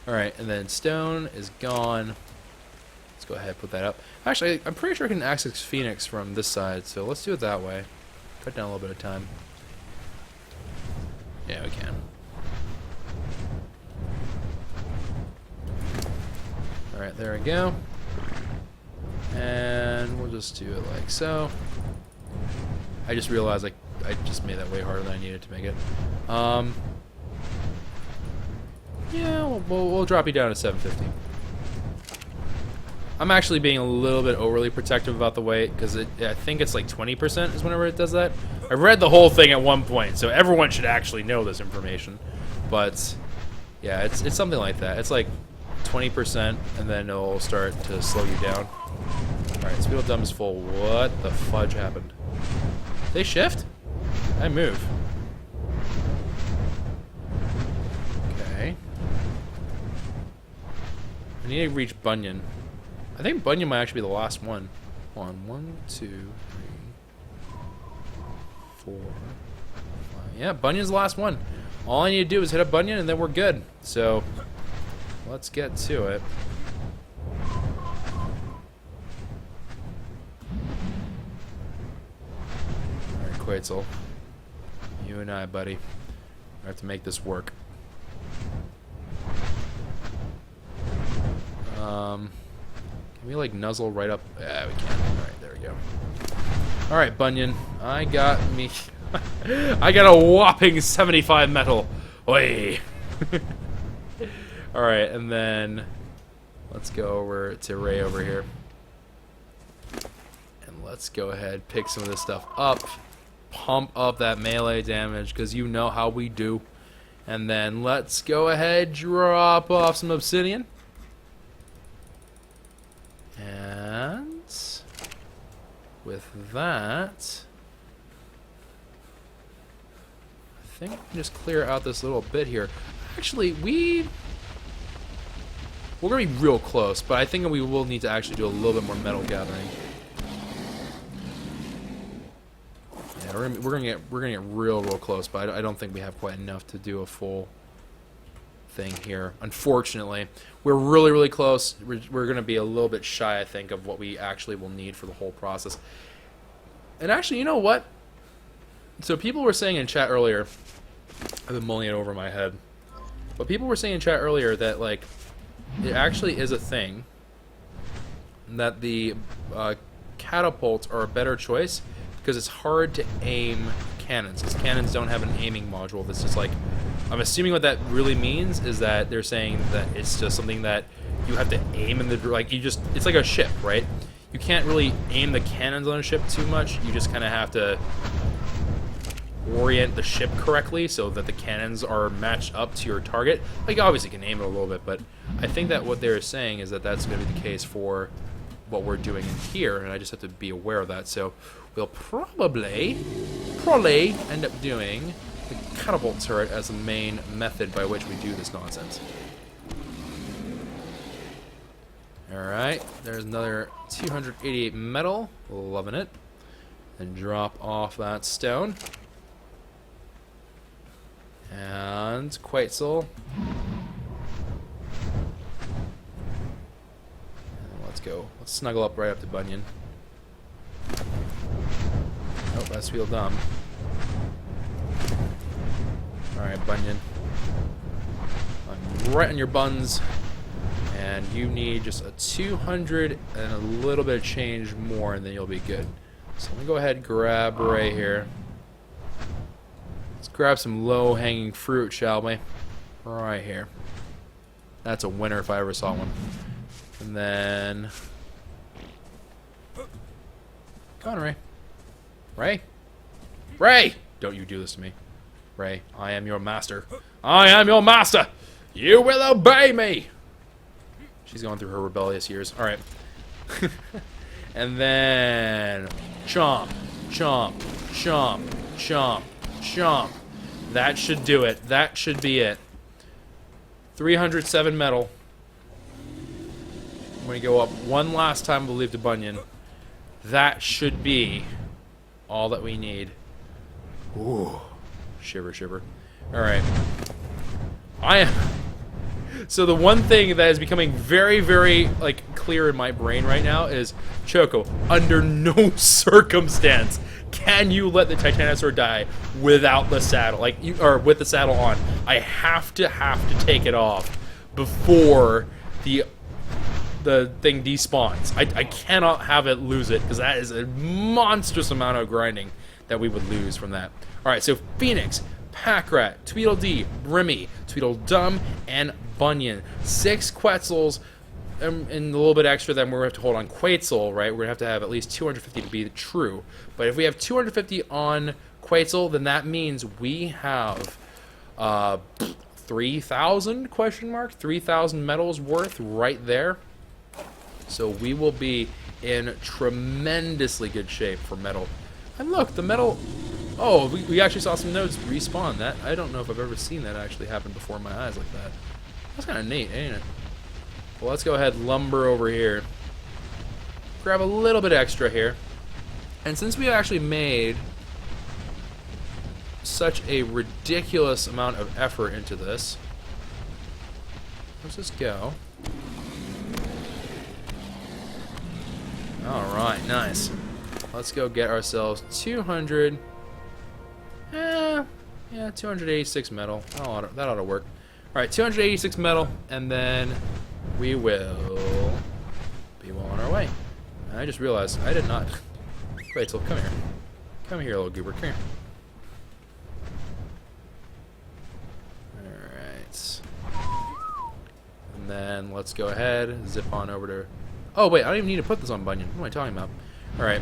Alright, and then stone is gone. Let's go ahead and put that up. Actually, I'm pretty sure I can access Phoenix from this side, so let's do it that way. Cut down a little bit of time. Yeah, we can. Alright, there we go. And we'll just do it like so. I just realized I just made that way harder than I needed to make it. Yeah, we'll drop you down to 750. I'm actually being a little bit overly protective about the weight, because I think it's like 20% is whenever it does that. I read the whole thing at one point, so everyone should actually know this information. But yeah, it's something like that. It's like 20%, and then it'll start to slow you down. Alright, speed of dumb is full. What the fudge happened? They shift? I move. Okay. I need to reach Bunyan. I think Bunyan might actually be the last one. Hold on. 1, 2, 3, 4, 5. Yeah, Bunyan's the last one. All I need to do is hit a Bunyan and then we're good. So, let's get to it. Alright, Quetzal. You and I, buddy. I have to make this work. Can we like nuzzle right up? Yeah, we can. Alright, there we go. Alright, Bunyan. I got me. I got a whopping 75 metal. Oi. Alright, and then let's go over to Ray over here. And let's go ahead, pick some of this stuff up. Pump up that melee damage, because you know how we do. And then let's go ahead, drop off some obsidian. And with that, I think we can just clear out this little bit here. Actually, we're gonna be real close, but I think we will need to actually do a little bit more metal gathering. Yeah, we're gonna get real close, but I don't think we have quite enough to do a full thing here. Unfortunately, we're really close. We're gonna be a little bit shy, I think, of what we actually will need for the whole process. And actually, you know what? So people were saying in chat earlier, I've been mulling it over my head, but people were saying in chat earlier that, like, it actually is a thing that the catapults are a better choice because it's hard to aim cannons, because cannons don't have an aiming module. That's just like, I'm assuming what that really means is that they're saying that it's just something that you have to aim in the, like, it's like a ship, right? You can't really aim the cannons on a ship too much. You just kind of have to orient the ship correctly so that the cannons are matched up to your target. Like, obviously you can aim it a little bit, but I think that what they're saying is that that's going to be the case for what we're doing in here, and I just have to be aware of that. So we'll probably end up doing the catapult turret as the main method by which we do this nonsense. Alright, there's another 288 metal. Loving it. And drop off that stone. And Quetzal. And let's go. Let's snuggle up right up to Bunyan. Oh, that's real dumb. Alright, Bunyan. I'm right on your buns. And you need just a 200 and a little bit of change more, and then you'll be good. So let me go ahead and grab Ray here. Let's grab some low-hanging fruit, shall we? Right here. That's a winner if I ever saw one. And then... Come on, Ray. Ray? Ray! Don't you do this to me. Ray, I am your master. I am your master! You will obey me! She's going through her rebellious years. Alright. And then... Chomp. Chomp. Chomp. Chomp. Chomp. That should do it. That should be it. 307 metal. I'm going to go up one last time, I believe, to Bunyan. That should be all that we need. Ooh. Shiver, shiver. Alright. So the one thing that is becoming very, like, clear in my brain right now is, Choco, under no circumstance can you let the Titanosaur die without the saddle, like, or with the saddle on. I have to take it off before the thing despawns. I cannot have it lose it, because that is a monstrous amount of grinding that we would lose from that. Alright, so Phoenix, Packrat, Tweedledee, Brimmy, Tweedledum, and Bunyan. 6 Quetzals, and a little bit extra, then we're going to have to hold on Quetzal, right? We're going to have at least 250 to be true. But if we have 250 on Quetzal, then that means we have 3,000 question mark? 3,000 metals worth right there. So we will be in tremendously good shape for metal. And look, the metal... Oh, we actually saw some nodes respawn. That, I don't know if I've ever seen that actually happen before in my eyes like that. That's kind of neat, ain't it? Well, let's go ahead and lumber over here. Grab a little bit extra here. And since we actually made such a ridiculous amount of effort into this, let's just go. Alright, nice. Let's go get ourselves 200... yeah, 286 metal. That ought to work. Alright, 286 metal, and then we will be well on our way. And I just realized I did not... Quetzal, come here. Come here, little goober. Come here. Alright. And then let's go ahead, zip on over to... Oh, wait, I don't even need to put this on Bunyan. What am I talking about? Alright,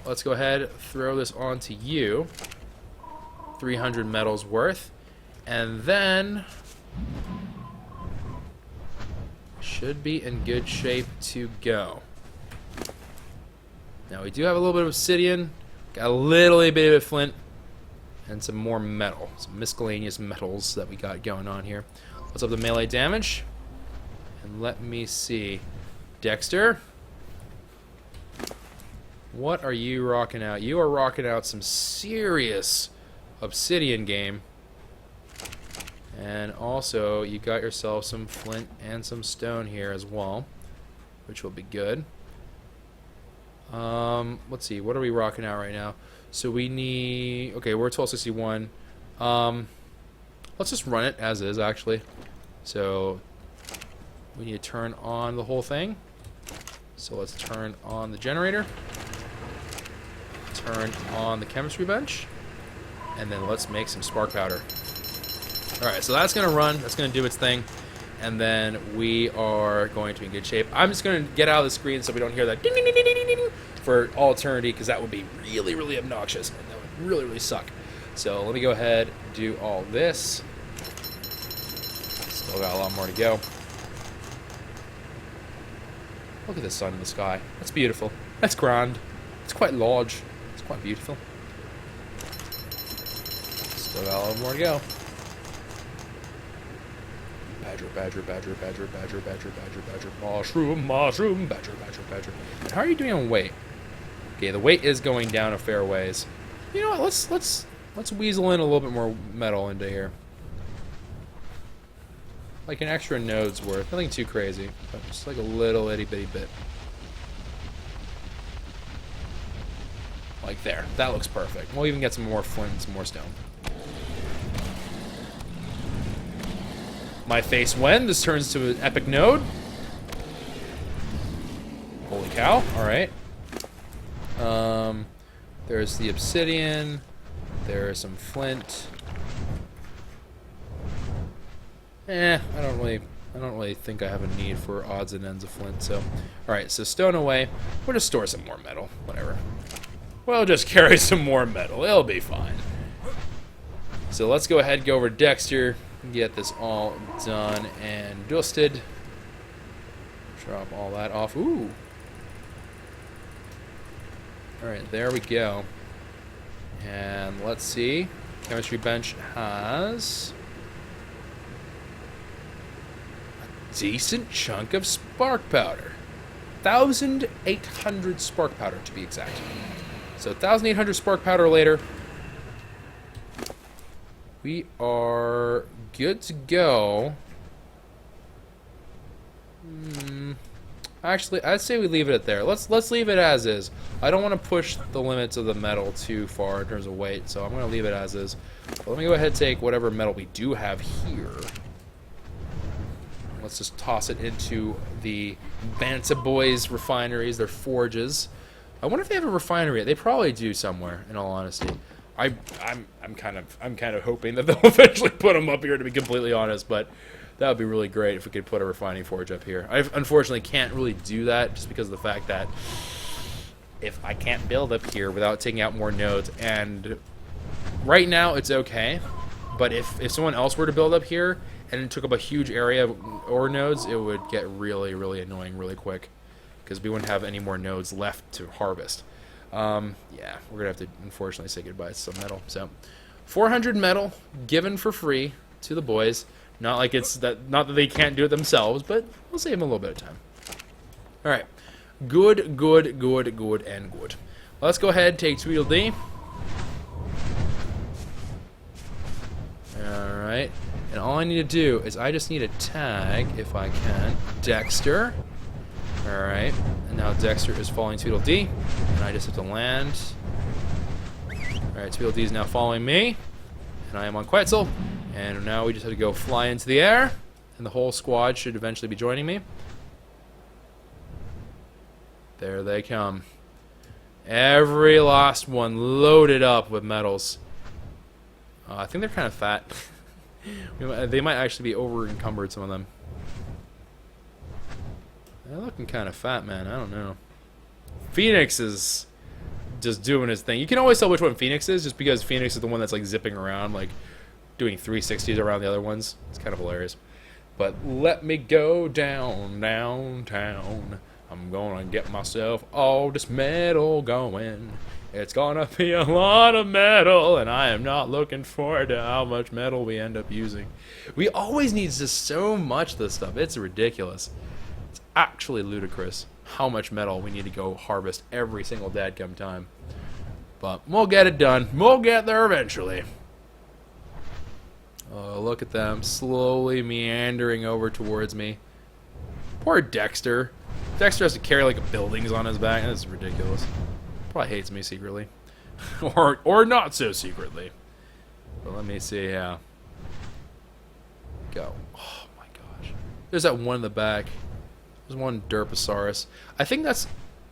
let's go ahead, throw this onto you. 300 metals worth. And then... should be in good shape to go. Now, we do have a little bit of obsidian. Got a little bit of flint. And some more metal. Some miscellaneous metals that we got going on here. What's up the melee damage? And let me see. Dexter? What are you rocking out? You are rocking out some serious obsidian game. And also, you got yourself some flint and some stone here as well. Which will be good. Let's see. What are we rocking out right now? So we need... okay, we're at 1261. Let's just run it as is, actually. So we need to turn on the whole thing. So let's turn on the generator. Turn on the chemistry bench. And then let's make some spark powder. Alright, so that's going to run. That's going to do its thing. And then we are going to be in good shape. I'm just going to get out of the screen so we don't hear that ding, ding, ding, ding, ding, ding, for all eternity, because that would be really, really obnoxious. And that would really, really suck. So let me go ahead and do all this. Still got a lot more to go. Look at the sun in the sky. That's beautiful. That's grand. It's quite large. It's quite beautiful. Still got a lot more to go. Badger, badger, badger, badger, badger, badger, badger, badger, mushroom, mushroom, badger, badger, badger. And how are you doing on weight? Okay, the weight is going down a fair ways. You know what? Let's weasel in a little bit more metal into here. Like an extra node's worth. Nothing too crazy, but just like a little itty bitty bit. Like there. That looks perfect. We'll even get some more flint and some more stone. My face when this turns to an epic node. Holy cow. Alright. There's the obsidian. There's some flint. I don't really think I have a need for odds and ends of flint, so. Alright, so stone away. We'll just store some more metal. Whatever. We'll just carry some more metal. It'll be fine. So let's go ahead and go over to Dexter. Get this all done and dusted. Drop all that off. Ooh. Alright, there we go. And let's see. Chemistry bench has a decent chunk of spark powder. 1,800 spark powder to be exact. So 1,800 spark powder later. We are good to go. Actually, I'd say we leave it at there. Let's leave it as is. I don't want to push the limits of the metal too far in terms of weight, so I'm going to leave it as is. But let me go ahead and take whatever metal we do have here. Let's just toss it into the Banta Boys refineries, their forges. I wonder if they have a refinery. They probably do somewhere, in all honesty. I'm kind of hoping that they'll eventually put them up here, to be completely honest, but that would be really great if we could put a refining forge up here. I unfortunately can't really do that just because of the fact that if I can't build up here without taking out more nodes, and right now it's okay, but if someone else were to build up here and it took up a huge area of ore nodes, it would get really, really annoying really quick because we wouldn't have any more nodes left to harvest. Yeah, we're gonna have to unfortunately say goodbye to some metal. So 400 metal given for free to the boys. Not like it's that, not that they can't do it themselves, but we'll save them a little bit of time. Alright. Good, good, good, good, and good. Let's go ahead and take Tweedledee. Alright. And all I need to do is I just need to tag, if I can, Dexter. Alright. And now Dexter is following Tweedledee. And I just have to land. Alright, Tweedledee is now following me. And I am on Quetzal. And now we just have to go fly into the air. And the whole squad should eventually be joining me. There they come. Every last one loaded up with metals. I think they're kind of fat. They might actually be over encumbered, some of them. They're looking kind of fat, man. I don't know. Phoenix is just doing his thing. You can always tell which one Phoenix is, just because Phoenix is the one that's like zipping around, like doing 360s around the other ones. It's kind of hilarious. But let me go downtown. I'm gonna get myself all this metal going. It's gonna be a lot of metal, and I am not looking forward to how much metal we end up using. We always need just so much of this stuff. It's ridiculous. It's actually ludicrous how much metal we need to go harvest every single dadgum time. But we'll get it done. We'll get there eventually. Oh, look at them slowly meandering over towards me. Poor Dexter. Dexter has to carry like buildings on his back. That's ridiculous. Probably hates me secretly. or not so secretly. But let me see how. Go. Oh my gosh. There's that one in the back. There's one Derposaurus. I think that's...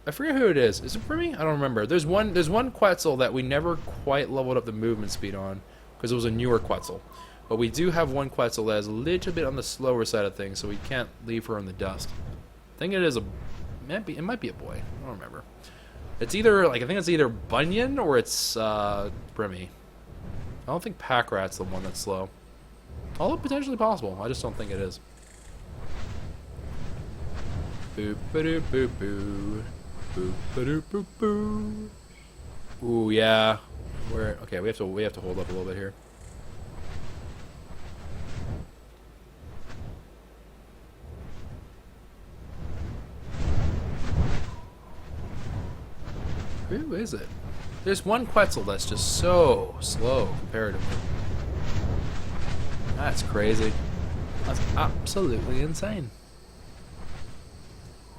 I forget who it is. Is it for me? I don't remember. There's one Quetzal that we never quite leveled up the movement speed on, because it was a newer Quetzal. But we do have one Quetzal that is a little bit on the slower side of things, so we can't leave her in the dust. I think it is a... It might be a boy. I don't remember. It's either, like, I think it's either Bunyan or it's Brimmy. I don't think Packrat's the one that's slow. Although potentially possible. I just don't think it is. Boop ba doop boop boo. Boop ba doop boop boo. Ooh, yeah. Okay, we have to hold up a little bit here. Who is it? There's one Quetzal that's just so slow comparatively. That's crazy. That's absolutely insane.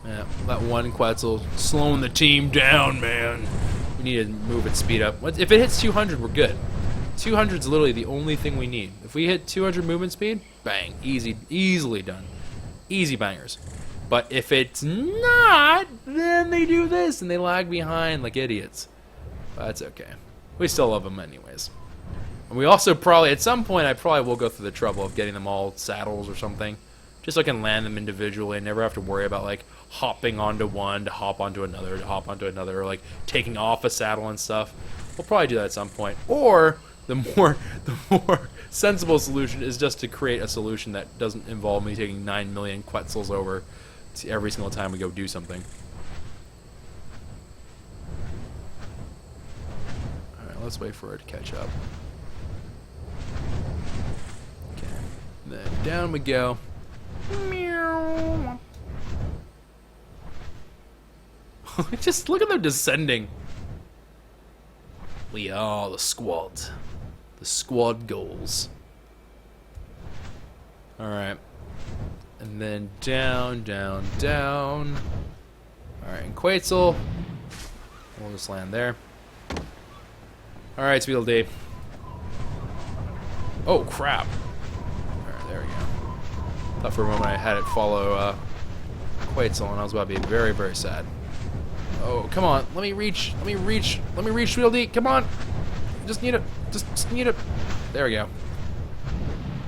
Yeah, that one Quetzal slowing the team down, man. We need to move its speed up. If it hits 200, we're good. 200 is literally the only thing we need. If we hit 200 movement speed, bang, easily done. Easy bangers. But if it's not, then they do this and they lag behind like idiots. But that's okay. We still love them anyways. And we also probably, at some point, I probably will go through the trouble of getting them all saddles or something. Just so I can land them individually and never have to worry about like hopping onto one to hop onto another to hop onto another, or like taking off a saddle and stuff. We'll probably do that at some point. Or the more sensible solution is just to create a solution that doesn't involve me taking 9 million Quetzals over every single time we go do something. Alright, let's wait for it to catch up. Okay. Then down we go. Meow. Just look at them descending. We are the squad. The squad goals. Alright. And then down. Alright, and Quetzal. We'll just land there. Alright, Tweedledee. Oh, crap. Alright, there we go. Thought for a moment I had it follow Quetzal, and I was about to be very, very sad. Oh, come on. Let me reach, Tweedledee. Come on. Just need it. Just need it. There we go.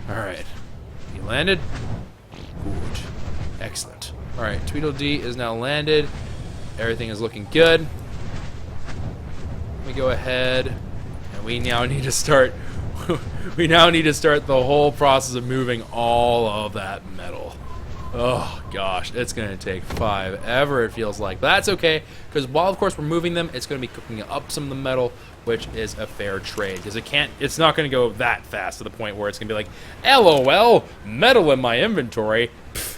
Alright. He landed. Good. Excellent. Alright, Tweedledee is now landed. Everything is looking good. Let me go ahead. And we now need to start the whole process of moving all of that metal. Oh gosh, it's gonna take forever, it feels like. But that's okay, because while of course we're moving them, it's gonna be cooking up some of the metal, which is a fair trade. Because it's not gonna go that fast to the point where it's gonna be like, LOL, metal in my inventory.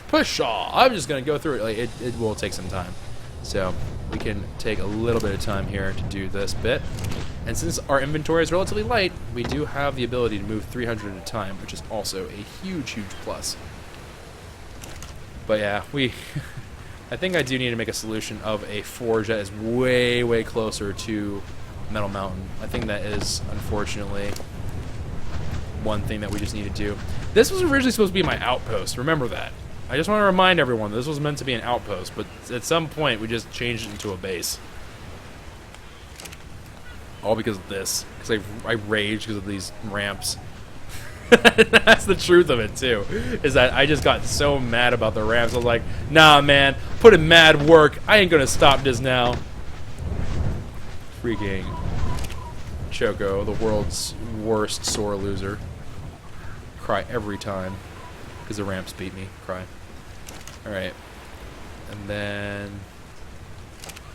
Pshaw, I'm just gonna go through it. Like, it will take some time. So we can take a little bit of time here to do this bit. And since our inventory is relatively light, we do have the ability to move 300 at a time, which is also a huge, huge plus. But yeah, I think I do need to make a solution of a forge that is way, way closer to Metal Mountain. I think that is, unfortunately, one thing that we just need to do. This was originally supposed to be my outpost, remember that. I just want to remind everyone, this was meant to be an outpost, but at some point we just changed it into a base. All because of this. Because I rage because of these ramps. That's the truth of it too. Is that I just got so mad about the ramps. I was like, nah, man, put in mad work. I ain't gonna stop this now. Freaking Choco, the world's worst sore loser. Cry every time because the ramps beat me. Cry. All right, and then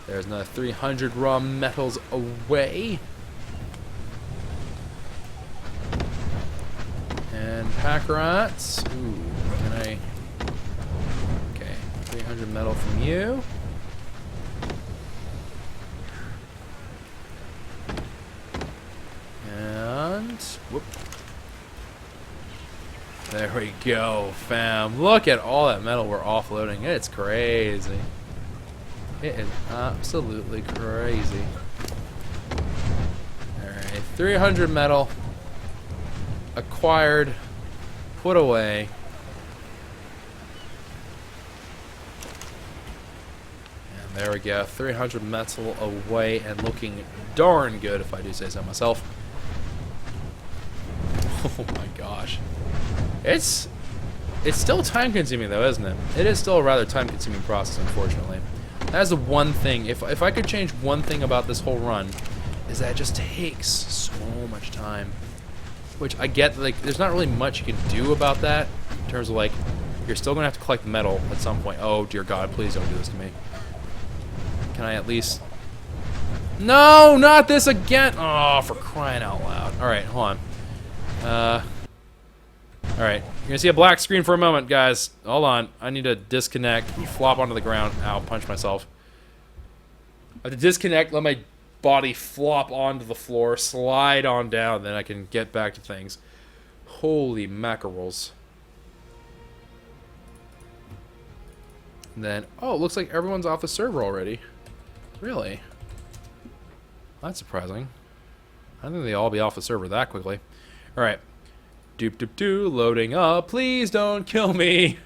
there's another 300 raw metals away. And pack rats. Ooh, can I? Okay, 300 metal from you. And whoop. There we go, fam. Look at all that metal we're offloading. It's crazy. It is absolutely crazy. Alright, 300 metal. Acquired. Put away. And there we go. 300 metal away and looking darn good, if I do say so myself. Oh my gosh. It's still time consuming though, isn't it? It is still a rather time consuming process, unfortunately. That's the one thing. If I could change one thing about this whole run, is that it just takes so much time. Which I get, like, there's not really much you can do about that. In terms of, like, you're still gonna have to collect metal at some point. Oh dear God, please don't do this to me. Can I at least... No, not this again! Oh, for crying out loud. Alright, hold on. Alright, you're gonna see a black screen for a moment, guys. Hold on. I need to disconnect, flop onto the ground. Ow, punch myself. I have to disconnect, let my body flop onto the floor, slide on down, then I can get back to things. Holy mackerels. And then, oh, it looks like everyone's off the server already. Really? That's surprising. I think they all be off the server that quickly. Alright. Doop doop doo, loading up. Please don't kill me.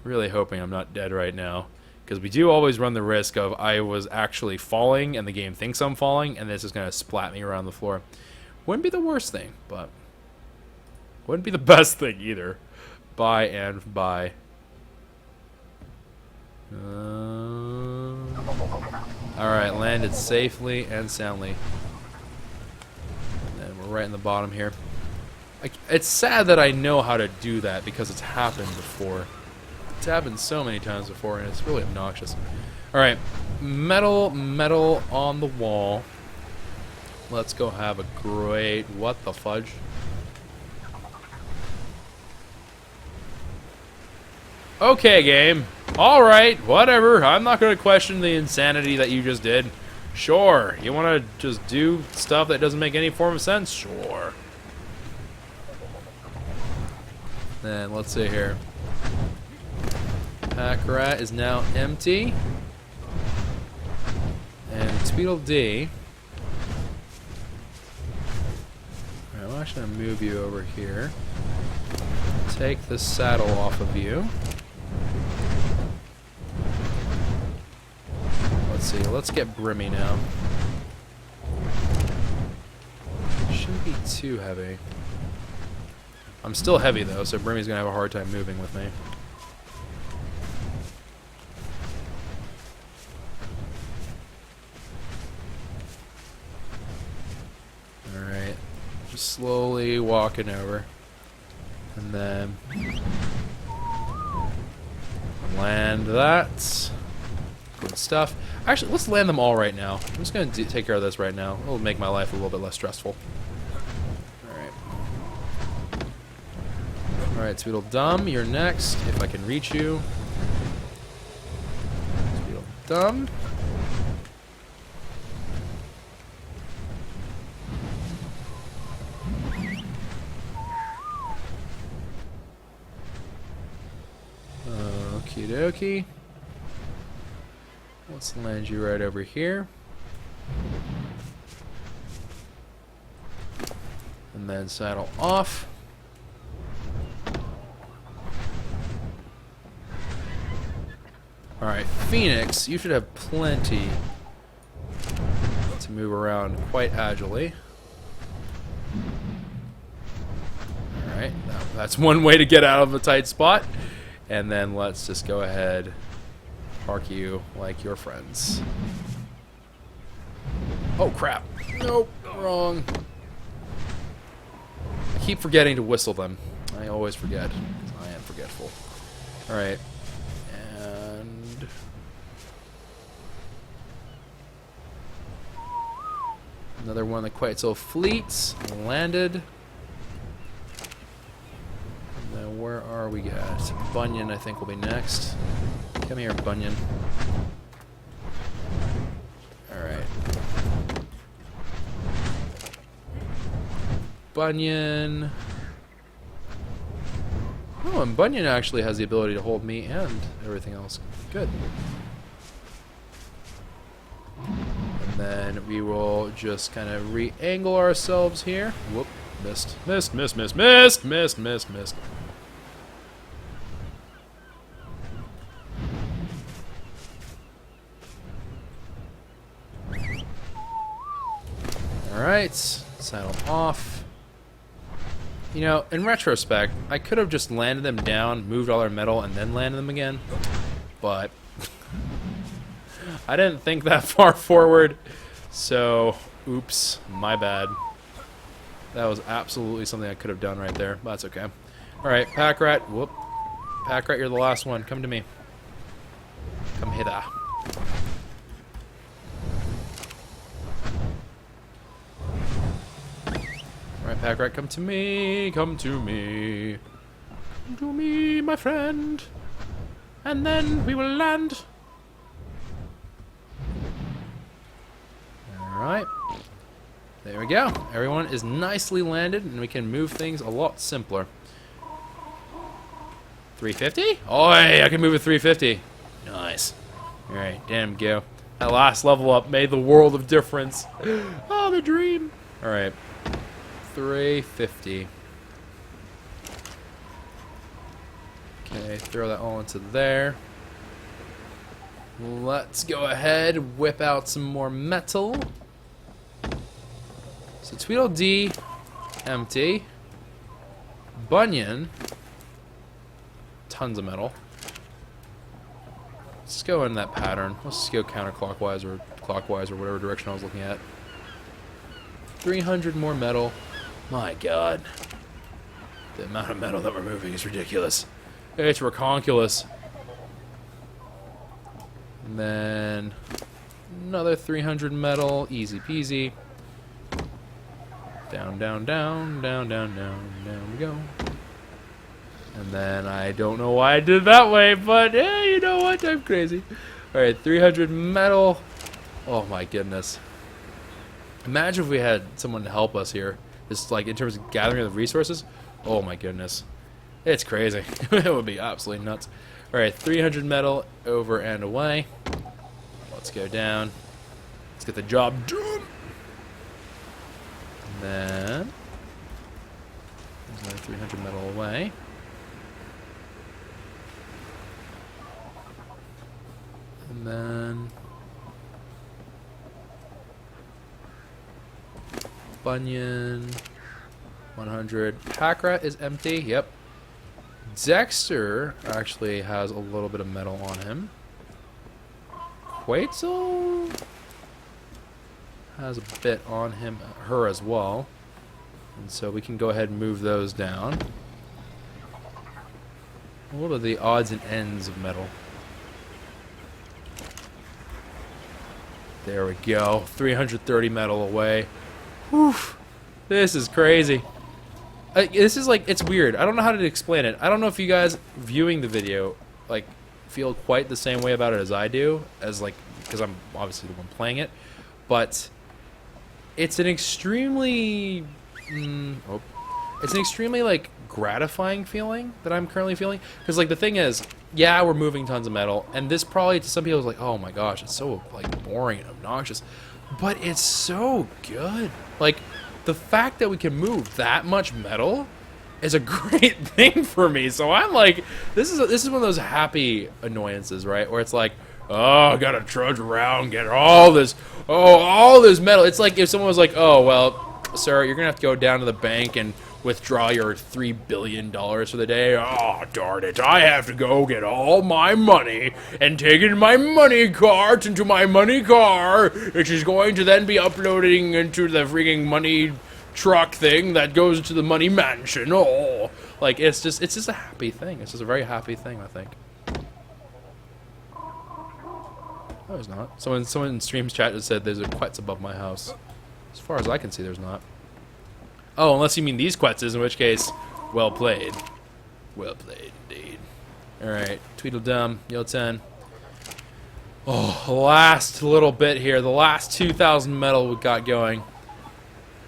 Really hoping I'm not dead right now. Because we do always run the risk of I was actually falling and the game thinks I'm falling and this is going to splat me around the floor. Wouldn't be the worst thing, but wouldn't be the best thing either. Bye and bye. Alright, landed safely and soundly. And we're right in the bottom here. It's sad that I know how to do that because it's happened before. It's happened so many times before and it's really obnoxious. Alright, metal on the wall. Let's go have a great... What the fudge? Okay, game. Alright, whatever. I'm not going to question the insanity that you just did. Sure. You want to just do stuff that doesn't make any form of sense? Sure. Then, let's see here. Pack rat is now empty. And Tweedledee. Alright, I'm actually going to move you over here. Take the saddle off of you. Let's see, let's get Brimmy now. Shouldn't be too heavy. I'm still heavy though, so Brimmy's gonna have a hard time moving with me. Alright, just slowly walking over. And then land that. Good stuff. Actually, let's land them all right now. I'm just going to take care of this right now. It'll make my life a little bit less stressful. Alright. Alright, Tweedledum, you're next. If I can reach you. Tweedledum. Okie dokie. Let's land you right over here. And then saddle off. Alright, Phoenix, you should have plenty to move around quite agilely. that's one way to get out of a tight spot. And then let's just go ahead, park you like your friends. Oh crap! Nope, wrong. I keep forgetting to whistle them. I always forget. I am forgetful. All right, and another one of the Quetzal fleets landed. Now where are we at? Bunyan, I think, will be next. Come here, Bunyan. Alright. Bunyan. Oh, and Bunyan actually has the ability to hold me and everything else. Good. And then we will just kind of re-angle ourselves here. Whoop. Missed. Missed, missed, missed, missed, missed, missed, missed. Alright, saddle off. You know, in retrospect, I could have just landed them down, moved all their metal, and then landed them again. But I didn't think that far forward. So, oops, my bad. That was absolutely something I could have done right there. But that's okay. Alright, Pack Rat. Whoop. Pack Rat, you're the last one. Come to me. Come hither. Alright, Pack Rat, come to me. Come to me. Come to me, my friend. And then we will land. Alright. There we go. Everyone is nicely landed, and we can move things a lot simpler. 350? Oh, hey, I can move at 350. Nice. Alright, damn go. That last level up made the world of difference. Oh, the dream. Alright. 350. Okay, throw that all into there. Let's go ahead, whip out some more metal. So Tweedledee, empty. Bunyan, tons of metal. Let's go in that pattern. Let's just go counterclockwise or clockwise or whatever direction I was looking at. 300 more metal. My God. The amount of metal that we're moving is ridiculous. It's ridiculous. And then another 300 metal. Easy peasy. Down, down, down, down, down, down, down we go. And then I don't know why I did it that way, but hey, you know what? I'm crazy. Alright, 300 metal. Oh my goodness. Imagine if we had someone to help us here. Just like in terms of gathering the resources. Oh my goodness. It's crazy. It would be absolutely nuts. Alright, 300 metal over and away. Let's go down. Let's get the job done. And then there's another 300 metal away. And then Bunyan 100. Pack Rat is empty. Yep. Dexter actually has a little bit of metal on him. Quetzal has a bit on him, her as well. And so we can go ahead and move those down. What are the odds and ends of metal? There we go. 330 metal away. Whew. This is crazy. This is like, it's weird. I don't know how to explain it. I don't know if you guys viewing the video like feel quite the same way about it as I do, as like, because I'm obviously the one playing it, but it's an extremely it's an extremely like gratifying feeling that I'm currently feeling, because like the thing is, yeah, we're moving tons of metal, and this probably to some people is like, oh my gosh, it's so like boring and obnoxious, but it's so good. Like the fact that we can move that much metal is a great thing for me. So I'm like, this is one of those happy annoyances, right? Where it's like, oh, I gotta trudge around, get all this metal. It's like if someone was like, oh, well, sir, you're gonna have to go down to the bank and withdraw your $3 billion for the day. Oh, darn it. I have to go get all my money and take it in my money cart into my money car, which is going to then be uploading into the freaking money truck thing that goes to the money mansion. Oh, like, it's just a happy thing. It's just a very happy thing, I think. No, there's not. Someone in stream's chat just said there's a Quetz above my house. As far as I can see, there's not. Oh, unless you mean these Quetzes, in which case, well played. Well played, indeed. Alright, Tweedledum, Yo 10. Oh, last little bit here. The last 2,000 metal we got going.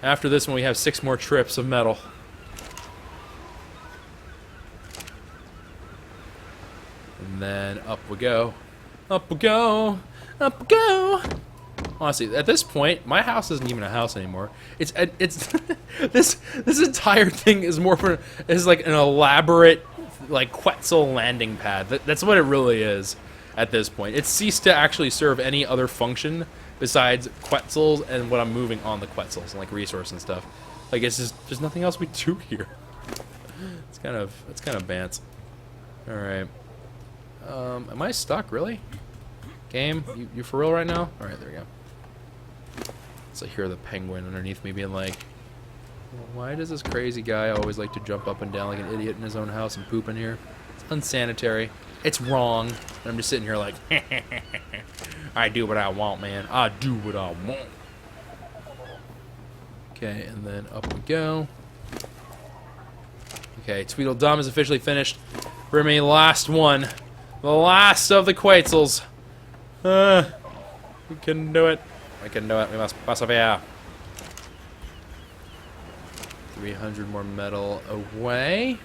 After this one, we have 6 more trips of metal. And then up we go. Up we go. Up we go. Honestly, at this point, my house isn't even a house anymore. It's this entire thing is like an elaborate like Quetzal landing pad. That's what it really is at this point. It's ceased to actually serve any other function besides Quetzals and what I'm moving on the Quetzals and like resource and stuff. Like it's just there's nothing else we do here. It's kind of bants. All right. Am I stuck really? Game, you for real right now? All right, there we go. So I hear the penguin underneath me being like, why does this crazy guy always like to jump up and down like an idiot in his own house and poop in here? It's unsanitary. It's wrong. And I'm just sitting here like, I do what I want, man. I do what I want. Okay, and then up we go. Okay, Tweedledum is officially finished. We're my last one. The last of the Quetzals. We can do it. We can do it. We must persevere. 300 more metal away.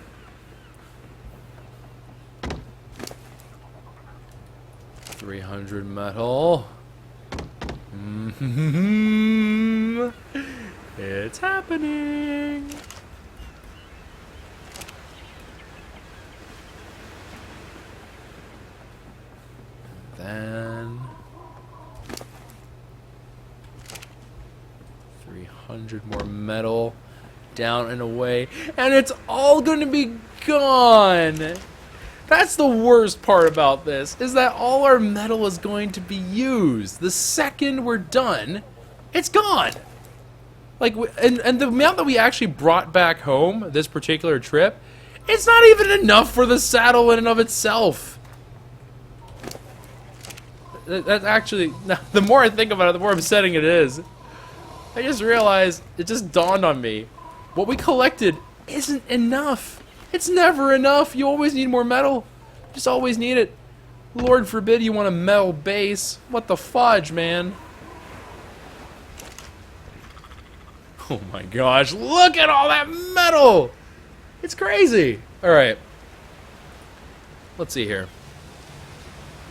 $300 metal. It's happening. Then 300 more metal down and away, and it's all going to be gone. That's the worst part about this, is that all our metal is going to be used. The second we're done, it's gone. Like, and the amount that we actually brought back home this particular trip, it's not even enough for the saddle in and of itself. That's actually, the more I think about it, the more upsetting it is. I just realized, it just dawned on me. What we collected isn't enough. It's never enough. You always need more metal. You just always need it. Lord forbid you want a metal base. What the fudge, man? Oh my gosh, look at all that metal! It's crazy. Alright. Let's see here.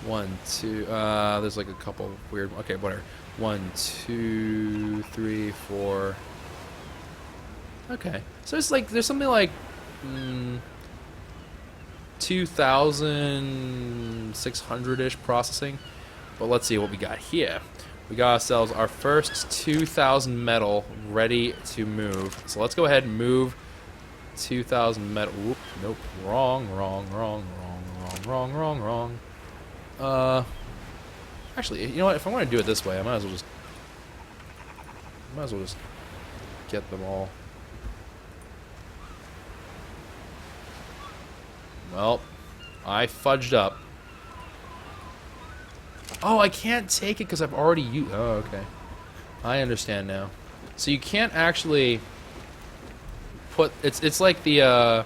1, 2, there's like a couple weird, okay, whatever. 1, 2, 3, 4. Okay. So it's like, there's something like 2,600-ish processing. But let's see what we got here. We got ourselves our first 2,000 metal ready to move. So let's go ahead and move 2,000 metal. Whoop, nope. Wrong. Actually, you know what? If I want to do it this way, I might as well just get them all. Well, I fudged up. Oh, I can't take it because I've already used. Oh, okay. I understand now. So you can't actually put. It's like the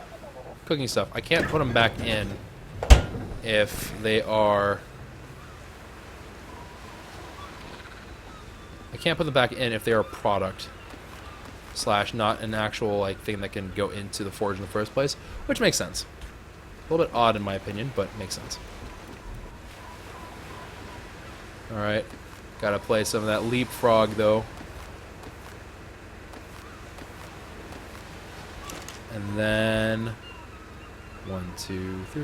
cooking stuff. I can't put them back in if they are. I can't put them back in if they are a product / not an actual like thing that can go into the forge in the first place, which makes sense. A little bit odd in my opinion, but makes sense. Alright, gotta play some of that leapfrog though. And then 1, 2, 3,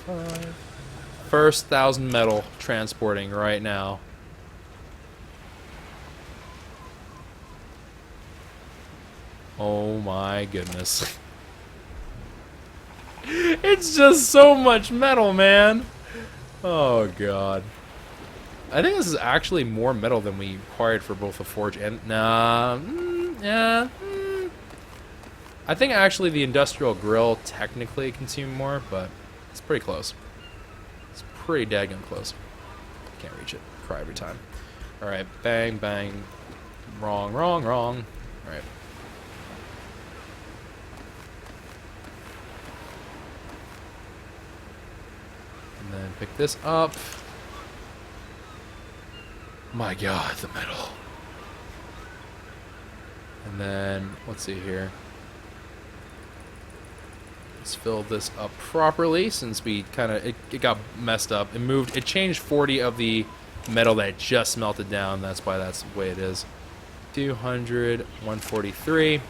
4, 5. First 1,000 metal transporting right now. Oh my goodness. It's just so much metal, man. Oh god. I think this is actually more metal than we required for both the forge and... Nah. Yeah. I think actually the industrial grill technically consumed more, but it's pretty close. It's pretty daggone close. Can't reach it. Cry every time. Alright, bang, bang. Wrong, wrong, wrong. Alright. And then pick this up. My god, the metal. And then, let's see here. Let's fill this up properly since we kind of, it got messed up. It changed 40 of the metal that just melted down. That's why that's the way it is. 200, 143.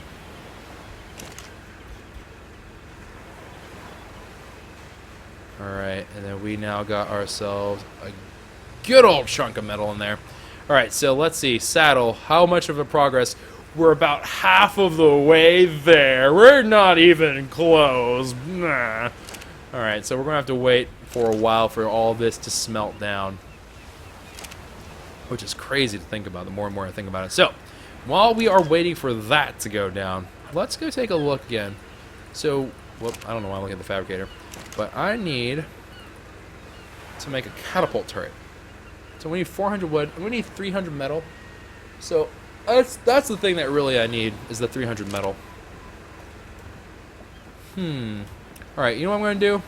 Alright, and then we now got ourselves a good old chunk of metal in there. Alright, so let's see. Saddle, how much of a progress? We're about half of the way there. We're not even close. Nah. Alright, so we're going to have to wait for a while for all this to smelt down. Which is crazy to think about the more and more I think about it. So, while we are waiting for that to go down, let's go take a look again. So, whoop, I don't know why I'm looking at the fabricator. But I need to make a catapult turret. So we need 400 wood, and we need 300 metal. So that's the thing that really I need, is the 300 metal. Alright, you know what I'm going to do?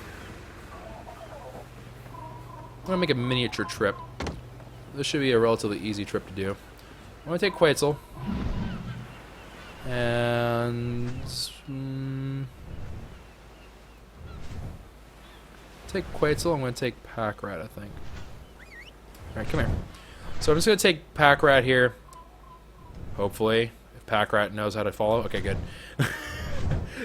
I'm going to make a miniature trip. This should be a relatively easy trip to do. I'm going to take Quetzal. And... take Quetzal, I'm going to take Pack Rat, I think. Alright, come here. So I'm just going to take Pack Rat here. Hopefully. If Pack Rat knows how to follow. Okay, good.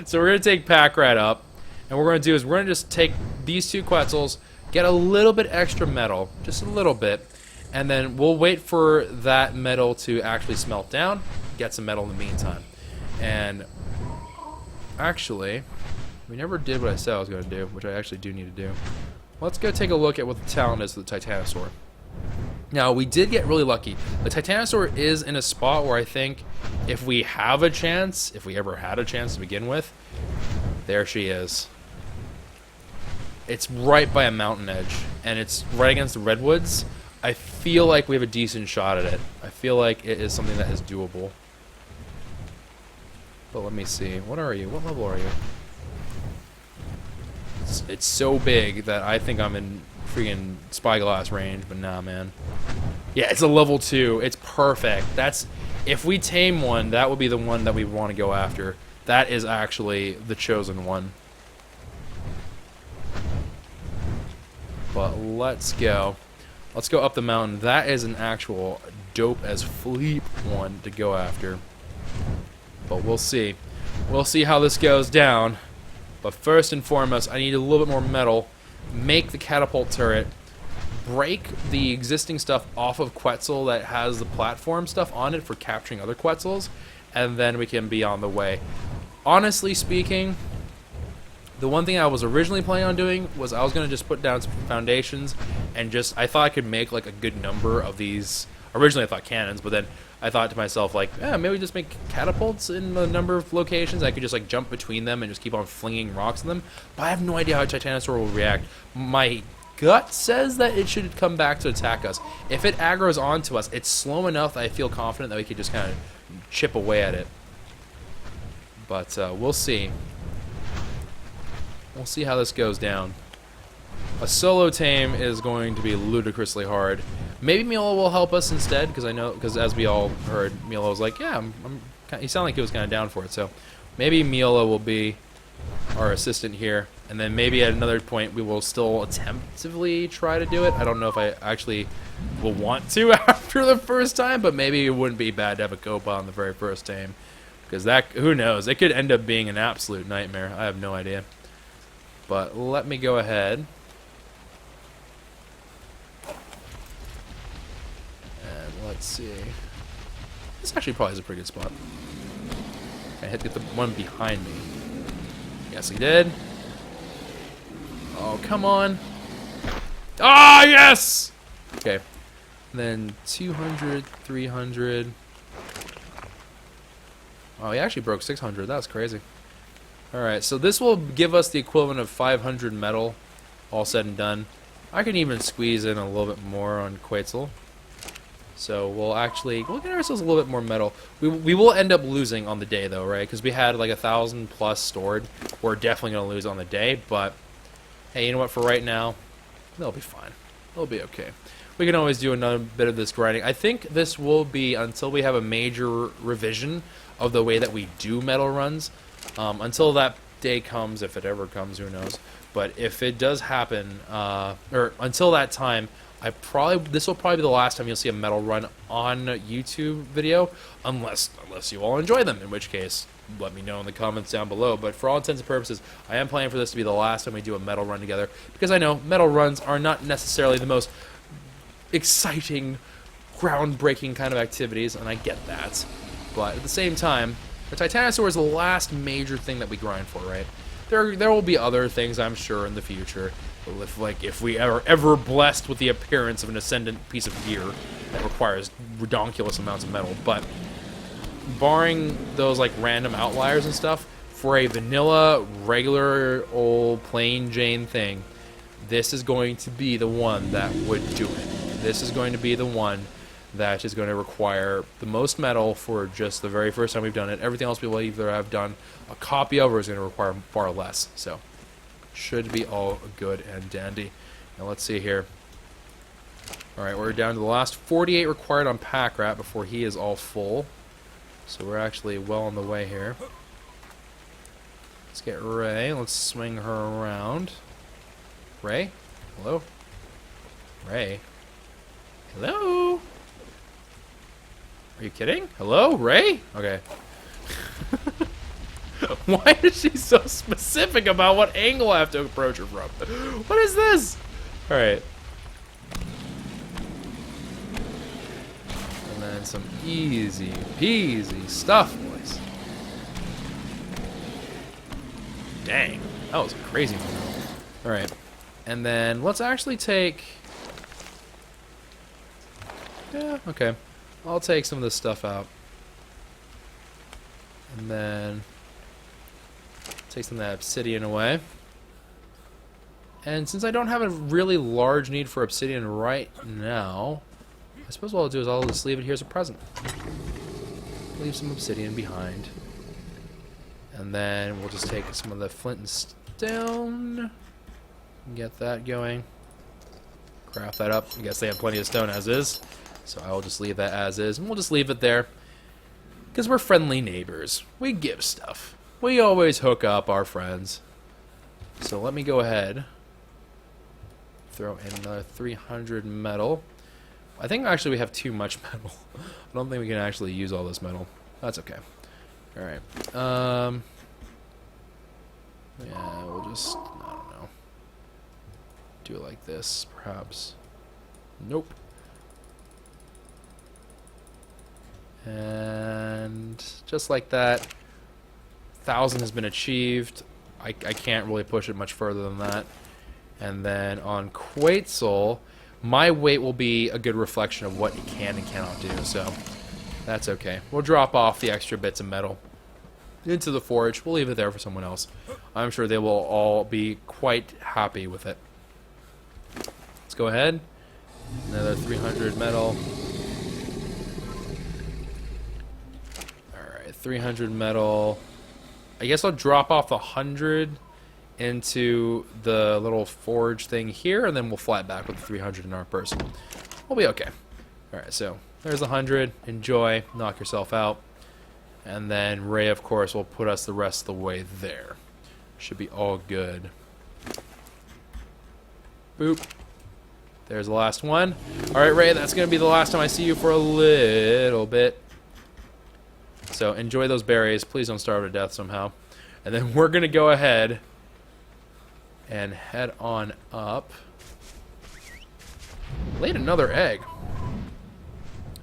So we're going to take Pack Rat up. And what we're going to do is we're going to just take these two Quetzals, get a little bit extra metal. Just a little bit. And then we'll wait for that metal to actually smelt down. Get some metal in the meantime. And actually... we never did what I said I was going to do, which I actually do need to do. Let's go take a look at what the talent is for the Titanosaur. Now, we did get really lucky. The Titanosaur is in a spot where I think if we have a chance, if we ever had a chance to begin with, there she is. It's right by a mountain edge, and it's right against the redwoods. I feel like we have a decent shot at it. I feel like it is something that is doable. But let me see. What are you? What level are you? It's so big that I think I'm in freaking spyglass range, but nah, man. Yeah, it's a level 2. It's perfect. That's, if we tame one, that would be the one that we want to go after. That is actually the chosen one. But let's go. Let's go up the mountain. That is an actual dope as fleep one to go after. But we'll see. We'll see how this goes down. But first and foremost, I need a little bit more metal, make the catapult turret, break the existing stuff off of Quetzal that has the platform stuff on it for capturing other Quetzals, and then we can be on the way. Honestly speaking, the one thing I was originally planning on doing was I was going to just put down some foundations and just, I thought I could make like a good number of these. Originally I thought cannons, but then I thought to myself, like, yeah, maybe just make catapults in a number of locations. I could just, like, jump between them and just keep on flinging rocks in them. But I have no idea how a Titanosaur will react. My gut says that it should come back to attack us. If it aggroes onto us, it's slow enough that I feel confident that we could just kind of chip away at it. But we'll see. We'll see how this goes down. A solo tame is going to be ludicrously hard. Maybe Milo will help us instead, because I know, because as we all heard, Milo was like, yeah, he sounded like he was kind of down for it. So maybe Milo will be our assistant here, and then maybe at another point we will still attemptively try to do it. I don't know if I actually will want to after the first time, but maybe it wouldn't be bad to have a Copa on the very first tame, because that, who knows, it could end up being an absolute nightmare. I have no idea. But let me go ahead. Let's see. This actually probably is a pretty good spot. I hit the one behind me. Yes, he did. Oh, come on. Ah, yes! Okay. And then 200, 300. Oh, he actually broke 600. That was crazy. Alright, so this will give us the equivalent of 500 metal, all said and done. I can even squeeze in a little bit more on Quetzal. So we'll get ourselves a little bit more metal. We will end up losing on the day, though, right? Because we had like 1,000 plus stored. We're definitely going to lose on the day, but hey, you know what? For right now, they'll be fine. They'll be okay. We can always do another bit of this grinding. I think this will be until we have a major revision of the way that we do metal runs. Until that day comes, if it ever comes, who knows. But if it does happen, or until that time, this will probably be the last time you'll see a metal run on YouTube video, unless you all enjoy them, in which case, let me know in the comments down below. But for all intents and purposes, I am planning for this to be the last time we do a metal run together, because I know metal runs are not necessarily the most exciting, groundbreaking kind of activities, and I get that. But at the same time, the Titanosaur is the last major thing that we grind for, right? There will be other things, I'm sure, in the future. If we are ever blessed with the appearance of an ascendant piece of gear that requires redonkulous amounts of metal. But barring those like random outliers and stuff, for a vanilla, regular, old, plain Jane thing, this is going to be the one that would do it. This is going to be the one that is going to require the most metal for just the very first time we've done it. Everything else we will either have done a copy of or is going to require far less. So, should be all good and dandy. Now let's see here. Alright, we're down to the last 48 required on Pack Rat before he is all full. So we're actually well on the way here. Let's get Ray. Let's swing her around. Ray? Hello? Ray? Hello? Are you kidding? Hello? Ray? Okay. Why is she so specific about what angle I have to approach her from? What is this? Alright. And then some easy peasy stuff, boys. Dang. That was a crazy one. Alright. And then let's actually take... Yeah, okay. I'll take some of this stuff out. And then... take some of that obsidian away. And since I don't have a really large need for obsidian right now, I suppose what I'll do is I'll just leave it here as a present. Leave some obsidian behind. And then we'll just take some of the flint and stone. Get that going. Craft that up. I guess they have plenty of stone as is. So I will just leave that as is. And we'll just leave it there. Because we're friendly neighbors. We give stuff. We always hook up our friends. So let me go ahead. Throw in another 300 metal. I think actually we have too much metal. I don't think we can actually use all this metal. That's okay. Alright. Yeah, we'll just... I don't know. Do it like this, perhaps. Nope. And just like that, 1,000 has been achieved. I can't really push it much further than that. And then on Quetzal, my weight will be a good reflection of what he can and cannot do, so that's okay. We'll drop off the extra bits of metal into the forge. We'll leave it there for someone else. I'm sure they will all be quite happy with it. Let's go ahead. Another 300 metal. 300 metal. I guess I'll drop off 100 into the little forge thing here, and then we'll fly it back with the 300 in our person. We'll be okay. Alright, so there's 100. Enjoy. Knock yourself out. And then Ray, of course, will put us the rest of the way there. Should be all good. Boop. There's the last one. Alright, Ray, that's going to be the last time I see you for a little bit. So enjoy those berries. Please don't starve to death somehow. And then we're going to go ahead and head on up. Laid another egg.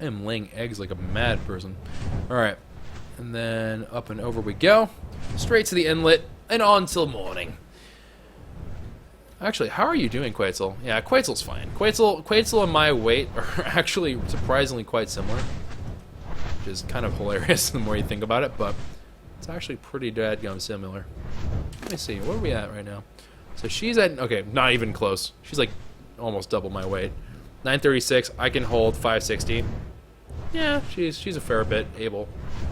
I am laying eggs like a mad person. Alright. And then up and over we go. Straight to the inlet and on till morning. Actually, how are you doing, Quetzal? Yeah, Quetzal's fine. Quetzal and my weight are actually surprisingly quite similar. Which is kind of hilarious the more you think about it, but it's actually pretty dadgum similar. Let me see, where are we at right now? So she's at, okay, not even close. She's like almost double my weight. 936, I can hold 560. Yeah, she's a fair bit able.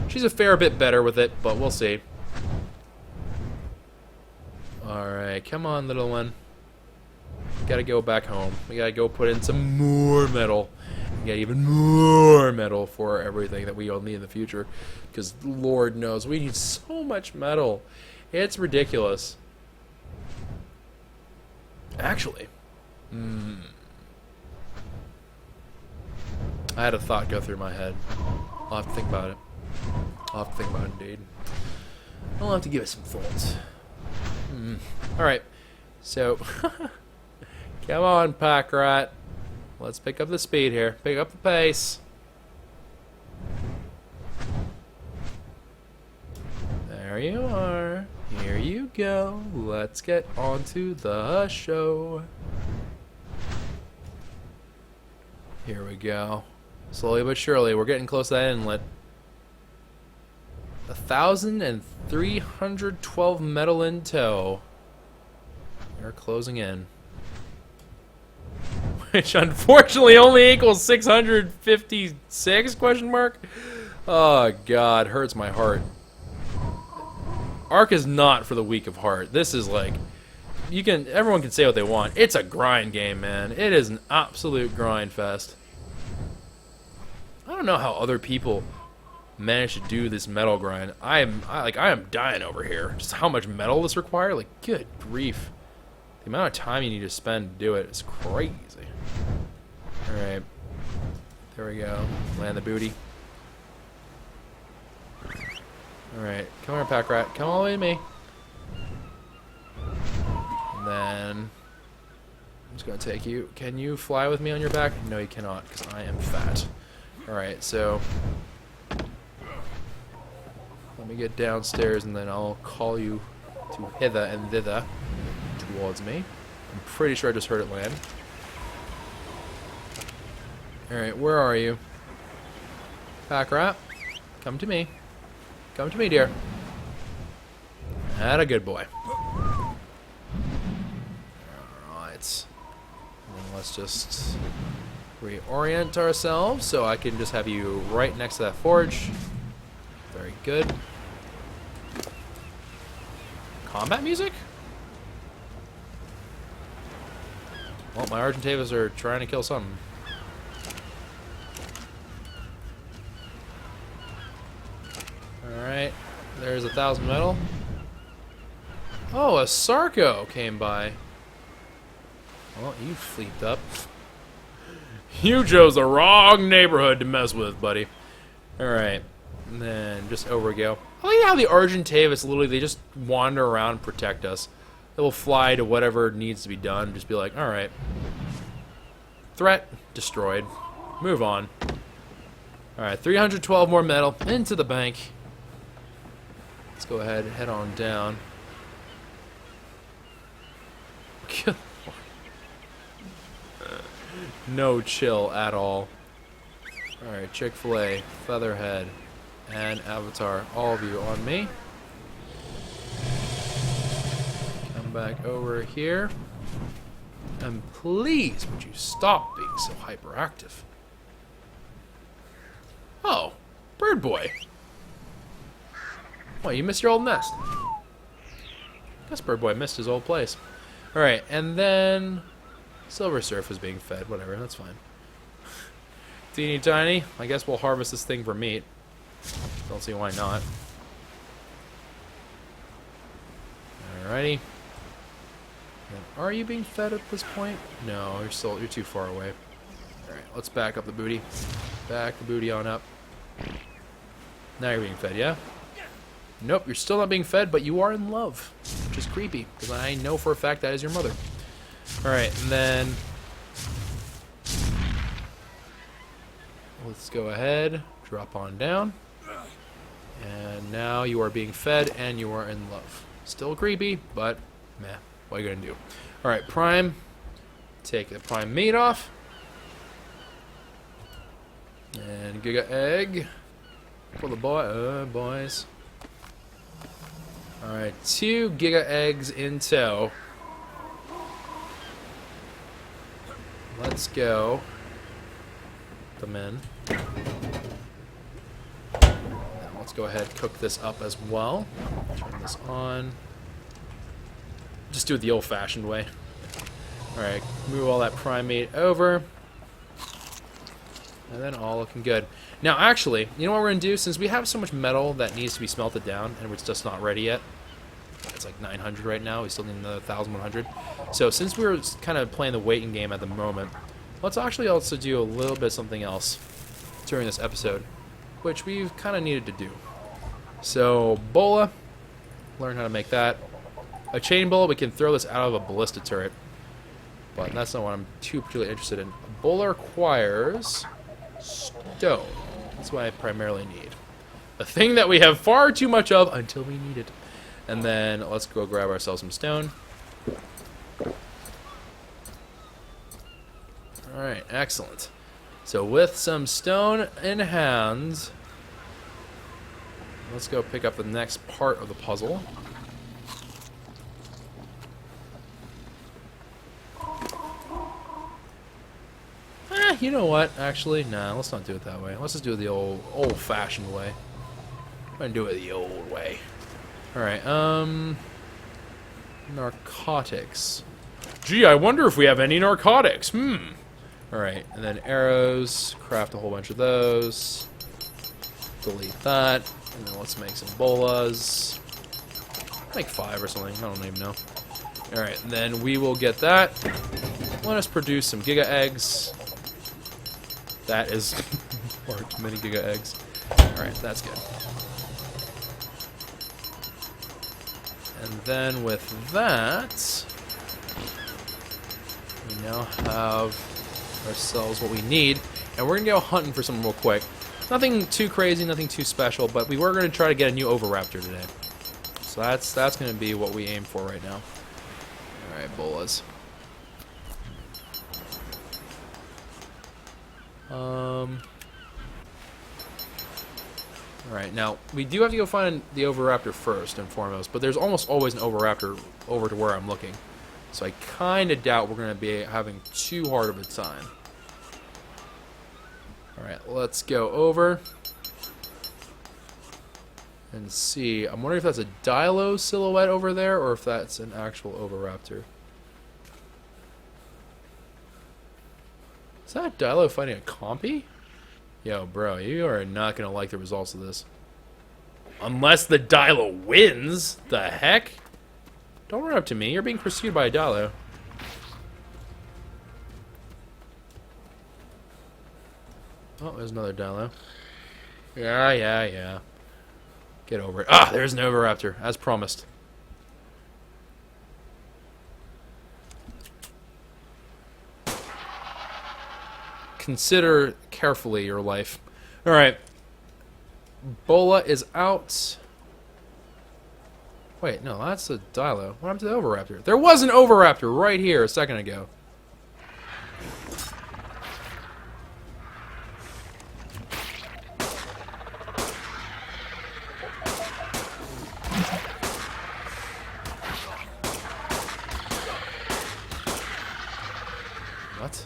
She's a fair bit better with it, but we'll see. Alright, come on, little one. Gotta go back home. We gotta go put in some more metal. Get even more metal for everything that we'll need in the future. Because Lord knows, we need so much metal. It's ridiculous. Actually, I had a thought go through my head. I'll have to think about it. I'll have to think about it, indeed. I'll have to give it some thoughts. Alright, so, come on, pack rat. Let's pick up the speed here. Pick up the pace. There you are. Here you go. Let's get on to the show. Here we go. Slowly but surely, we're getting close to that inlet. 1,312 metal in tow. We're closing in. Which unfortunately only equals 656 question mark. Oh god, hurts my heart. ARK is not for the weak of heart. This is like, everyone can say what they want. It's a grind game, man. It is an absolute grind fest. I don't know how other people manage to do this metal grind. I am dying over here. Just how much metal this requires. Like, good grief. The amount of time you need to spend to do it is crazy. Alright. There we go. Land the booty. Alright. Come here, pack rat. Come all the way to me. And then I'm just going to take you. Can you fly with me on your back? No, you cannot, because I am fat. Alright, so let me get downstairs and then I'll call you to hither and thither towards me. I'm pretty sure I just heard it land. Alright, where are you? Pack rat, come to me. Come to me, dear. That a good boy. Alright. Let's just reorient ourselves so I can just have you right next to that forge. Very good. Combat music? Well, my Argentavis are trying to kill something. Alright, there's 1,000 metal. Oh, a Sarco came by. Well, you fleeped up. You chose the wrong neighborhood to mess with, buddy. Alright, and then just over we go. I like how the Argentavis literally, they just wander around and protect us. They will fly to whatever needs to be done. Just be like, alright. Threat destroyed. Move on. Alright, 312 more metal into the bank. Let's go ahead and head on down. No chill at all. Alright, Chick-fil-A, Featherhead, and Avatar. All of you on me. Come back over here. And please, would you stop being so hyperactive? Oh, Bird Boy. What, you missed your old nest? Guess Bird Boy missed his old place. Alright, and then Silver Surf is being fed. Whatever, that's fine. Teeny tiny. I guess we'll harvest this thing for meat. Don't see why not. Alrighty. And are you being fed at this point? No, you're too far away. Alright, let's back up the booty. Back the booty on up. Now you're being fed, yeah? Nope, you're still not being fed, but you are in love. Which is creepy, because I know for a fact that is your mother. Alright, and then let's go ahead, drop on down. And now you are being fed and you are in love. Still creepy, but meh. What are you gonna do? Alright, Prime. Take the Prime meat off. And Giga Egg. For the boys. Alright, 2 Giga Eggs in tow. Let's go. The men. Let's go ahead and cook this up as well. Turn this on. Just do it the old-fashioned way. Alright, move all that prime meat over. And then all looking good. Now, actually, you know what we're going to do? Since we have so much metal that needs to be smelted down, and it's just not ready yet. It's like 900 right now. We still need another 1,100. So since we're kind of playing the waiting game at the moment, let's actually also do a little bit of something else during this episode, which we've kind of needed to do. So, bola, learn how to make that. A chain bola, we can throw this out of a ballista turret, but that's not what I'm too particularly interested in. A bola requires stone. That's what I primarily need. A thing that we have far too much of until we need it. And then let's go grab ourselves some stone. Alright, excellent. So with some stone in hand, let's go pick up the next part of the puzzle. You know what? Actually, nah, let's not do it that way. Let's just do it the old-fashioned way. I'm gonna do it the old way. Alright, narcotics. Gee, I wonder if we have any narcotics. Alright, and then arrows. Craft a whole bunch of those. Delete that. And then let's make some bolas. Make 5 or something. I don't even know. Alright, and then we will get that. Let us produce some Giga Eggs. That is far too many Giga Eggs. Alright, that's good. And then with that, we now have ourselves what we need. And we're going to go hunting for something real quick. Nothing too crazy, nothing too special, but we were going to try to get a new Oviraptor today. So that's going to be what we aim for right now. Alright, bolas. Alright, now, we do have to go find the Oviraptor first and foremost, but there's almost always an Oviraptor over to where I'm looking. So I kind of doubt we're going to be having too hard of a time. Alright, let's go over and see. I'm wondering if that's a Dilo silhouette over there or if that's an actual Oviraptor. Is that a Dilo fighting a Compy? Yo, bro, you are not going to like the results of this. Unless the Dilo wins. The heck? Don't run up to me. You're being pursued by a Dilo. Oh, there's another Dilo. Yeah. Get over it. Ah, there's an Oviraptor, as promised. Consider carefully your life. Alright. Bola is out. Wait, no, that's a Dilo. What happened to the Oviraptor? There was an Oviraptor right here a second ago. What?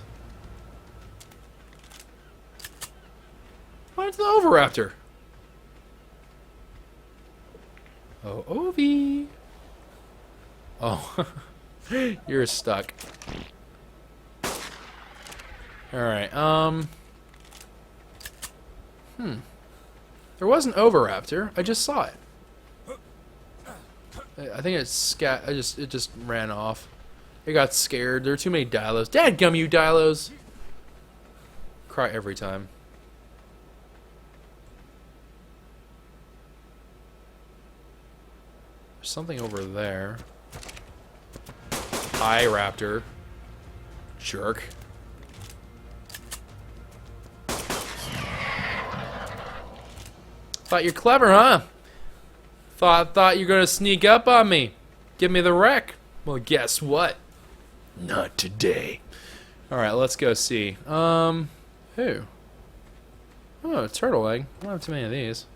What's the Oviraptor? Oh, Ovi. Oh, you're stuck. Alright, There was an Oviraptor. I just saw it. I think it just ran off. It got scared. There are too many Dilos. Dadgum, you Dilos! Cry every time. There's something over there. Hi, Raptor. Jerk. Thought you're clever, huh? Thought you're gonna sneak up on me. Give me the wreck. Well, guess what? Not today. Alright, let's go see. Who? Oh, a turtle egg. I don't have too many of these.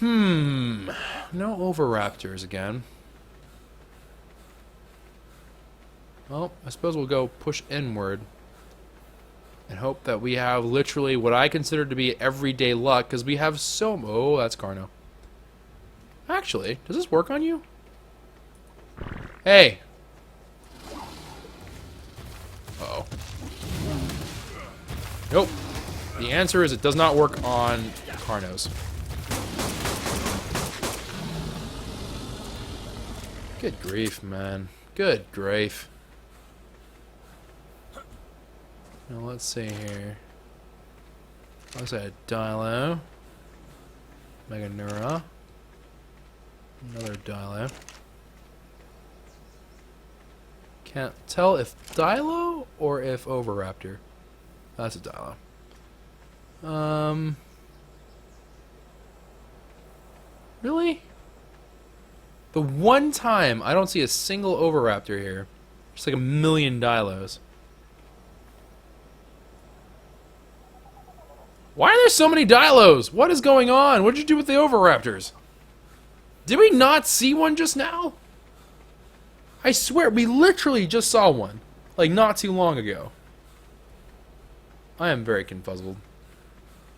No Oviraptors again. Well, I suppose we'll go push inward and hope that we have literally what I consider to be everyday luck, because we have so... Oh, that's Carno. Actually, does this work on you? Hey! Uh-oh. Nope. The answer is it does not work on Carnos. Good grief, man. Good grief. Now let's see here. What's that? Dilo. Meganura. Another Dilo. Can't tell if Dilo or if Oviraptor. That's a Dilo. Really? The one time I don't see a single Oviraptor here. Just like a million Dilos. Why are there so many Dilos? What is going on? What did you do with the Oviraptors? Did we not see one just now? I swear, we literally just saw one. Like, not too long ago. I am very confuzzled.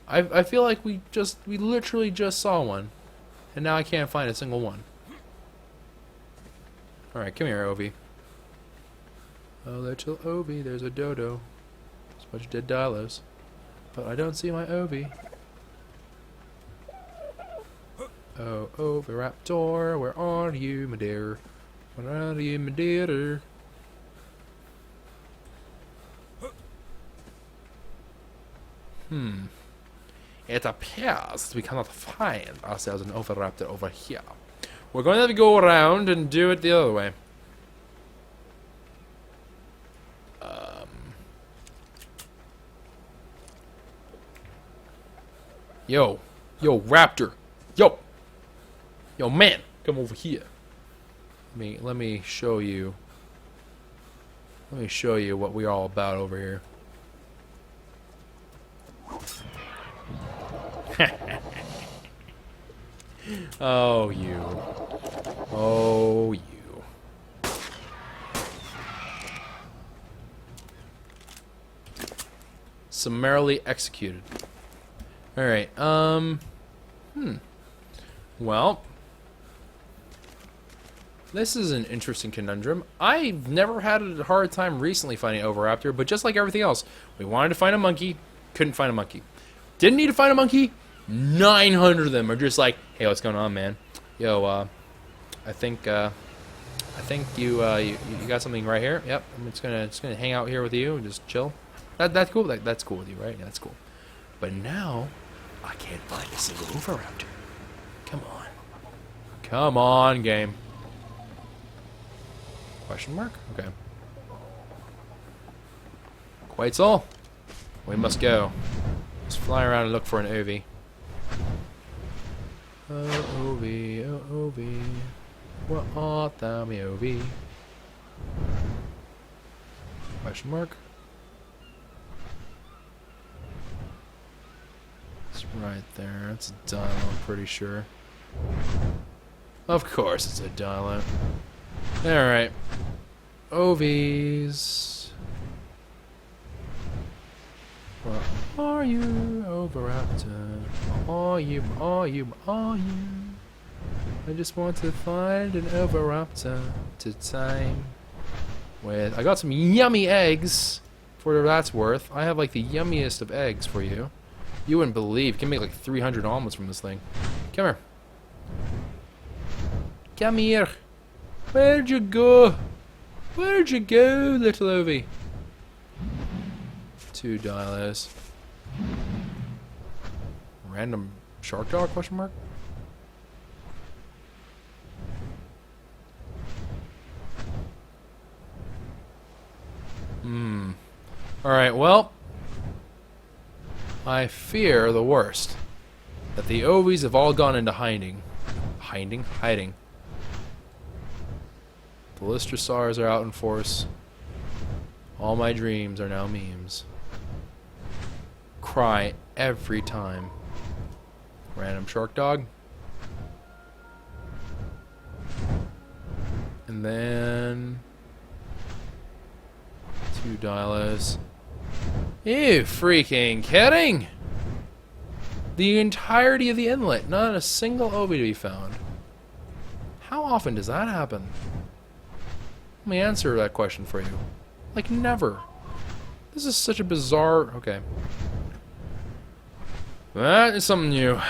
I feel like we literally just saw one. And now I can't find a single one. Alright, come here, Ovi. Oh, little Ovi, there's a dodo. There's a bunch of dead Dilos. But I don't see my Ovi. Oh, Oviraptor, where are you, my dear? Where are you, my dear? It appears we cannot find ourselves an Oviraptor over here. We're going to have to go around and do it the other way. Yo, Raptor, yo, man, come over here. Let me show you. Let me show you what we're all about over here. Oh, you. Oh, you. Summarily executed. Alright, well, this is an interesting conundrum. I've never had a hard time recently finding Oviraptor, but just like everything else, we wanted to find a monkey, couldn't find a monkey. Didn't need to find a monkey, 900 of them are just like, hey, what's going on, man? Yo, I think you got something right here. Yep, I'm just gonna hang out here with you and just chill. That's cool. That's cool with you, right? Yeah, that's cool. But now, I can't find a single Oviraptor. Come on. Come on, game. Question mark? Okay. Quetzal, we must go. Let's fly around and look for an Ovi. Oh, Ovi, oh, Ovi. What art thou, me Ovi? Question mark? It's right there. It's a Dino, I'm pretty sure. Of course it's a Dino. Alright. Ovies. Where are you, Oviraptor? Are you? I just want to find an Oviraptor to tame with. I got some yummy eggs for what that's worth. I have like the yummiest of eggs for you. You wouldn't believe. You can make like 300 omelets from this thing. Come here. Come here. Where'd you go? Where'd you go, little Ovi? 2 Dilos. Random shark dog, question mark? Alright, well, I fear the worst. That the Ovies have all gone into hiding. Hiding. The Lystrosaurs are out in force. All my dreams are now memes. Cry every time. Random shark dog. And then 2 Dilos. You freaking kidding? The entirety of the inlet, not a single Ovi to be found. How often does that happen? Let me answer that question for you. Like, never. This is such a bizarre... Okay. That is something new.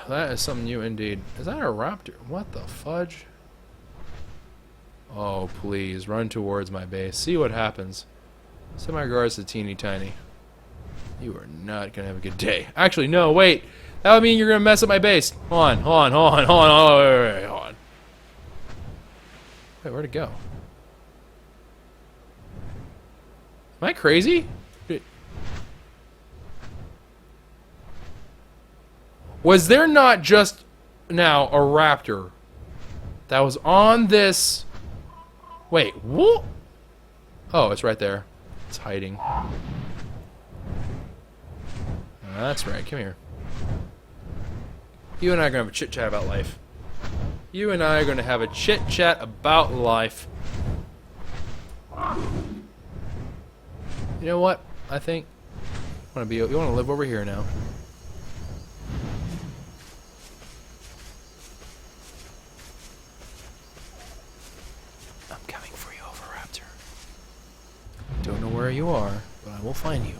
That is something new indeed. Is that a raptor? What the fudge? Oh, please, run towards my base. See what happens. Send my regards to Teeny Tiny. You are not gonna have a good day. Actually, no, wait. That would mean you're gonna mess up my base. Hold on. Wait, where'd it go? Am I crazy? Was there not just now a raptor that was on this... Wait, what? Oh, it's right there. It's hiding. That's right, come here. You and I are going to have a chit-chat about life. You and I are going to have a chit-chat about life. You know what? I think you want to live over here now. I'm coming for you, Oviraptor. Don't know where you are, but I will find you.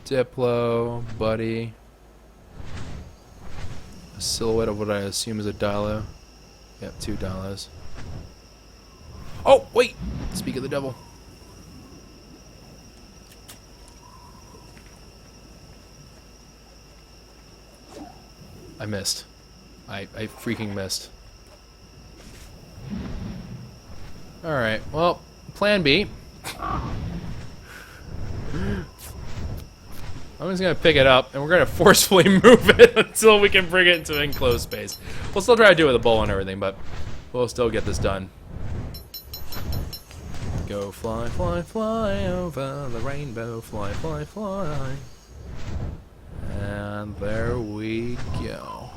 Diplo, Buddy. A silhouette of what I assume is a Dilo. Yep, 2 Dilos. Oh, wait! Speak of the devil. I missed. I freaking missed. Alright, well, plan B. I'm just gonna pick it up, and we're gonna forcefully move it until we can bring it into enclosed space. We'll still try to do it with a bowl and everything, but we'll still get this done. Go fly, fly, fly over the rainbow, fly, fly, fly. And there we go.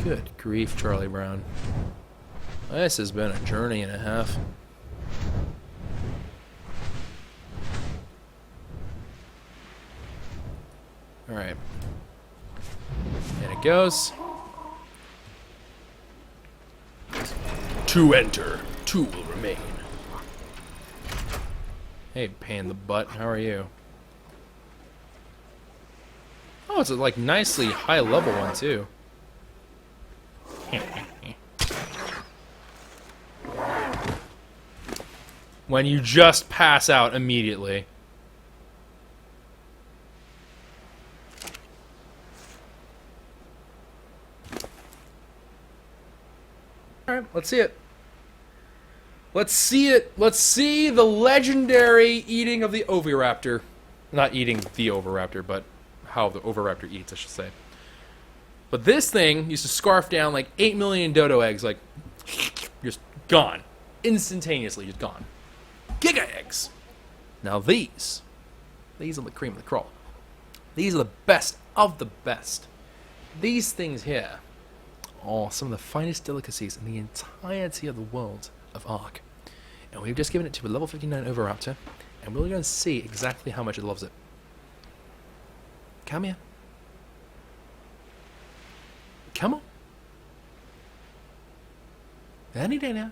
Good grief, Charlie Brown. This has been a journey and a half. Alright. And it goes. To enter, 2 will remain. Hey, pain in the butt, how are you? Oh, it's a like nicely high level one too. When you just pass out immediately. Alright, let's see it. Let's see it. Let's see the legendary eating of the Oviraptor. Not eating the Oviraptor, but how the Oviraptor eats, I should say. But this thing used to scarf down like 8 million dodo eggs, like, just gone. Instantaneously, just gone. Giga eggs! Now these are the cream of the crop. These are the best of the best. These things here are some of the finest delicacies in the entirety of the world of ARK. And we've just given it to a level 59 Oviraptor, and we're going to see exactly how much it loves it. Come here. Come on. Any day now.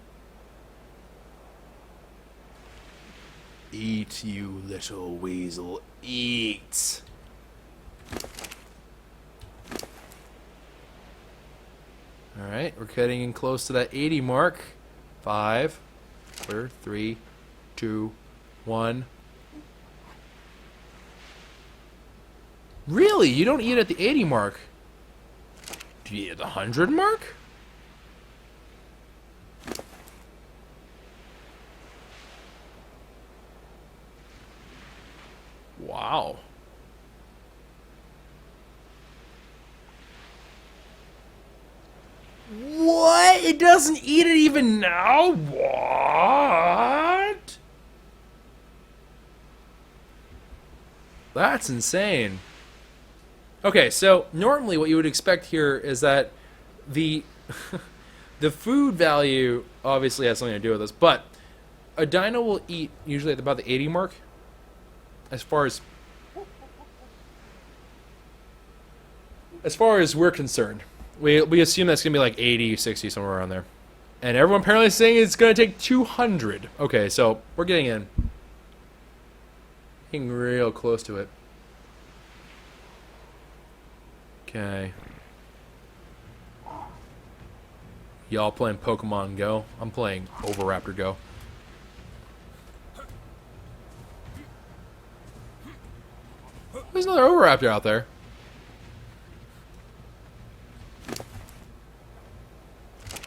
Eat, you little weasel. Eat. Alright, we're getting in close to that 80 mark. 5, 4, 3, 2, 1. Really? You don't eat at the 80 mark? the 100 mark? Wow. What? It doesn't eat it even now? What? That's insane. Okay, so normally what you would expect here is that the the food value obviously has something to do with this, but a dino will eat usually at about the 80 mark as far as we're concerned. We assume that's going to be like 80, 60, somewhere around there. And everyone apparently is saying it's going to take 200. Okay, so we're getting in. Getting real close to it. Okay. Y'all playing Pokemon Go? I'm playing Oviraptor Go. There's another Oviraptor out there.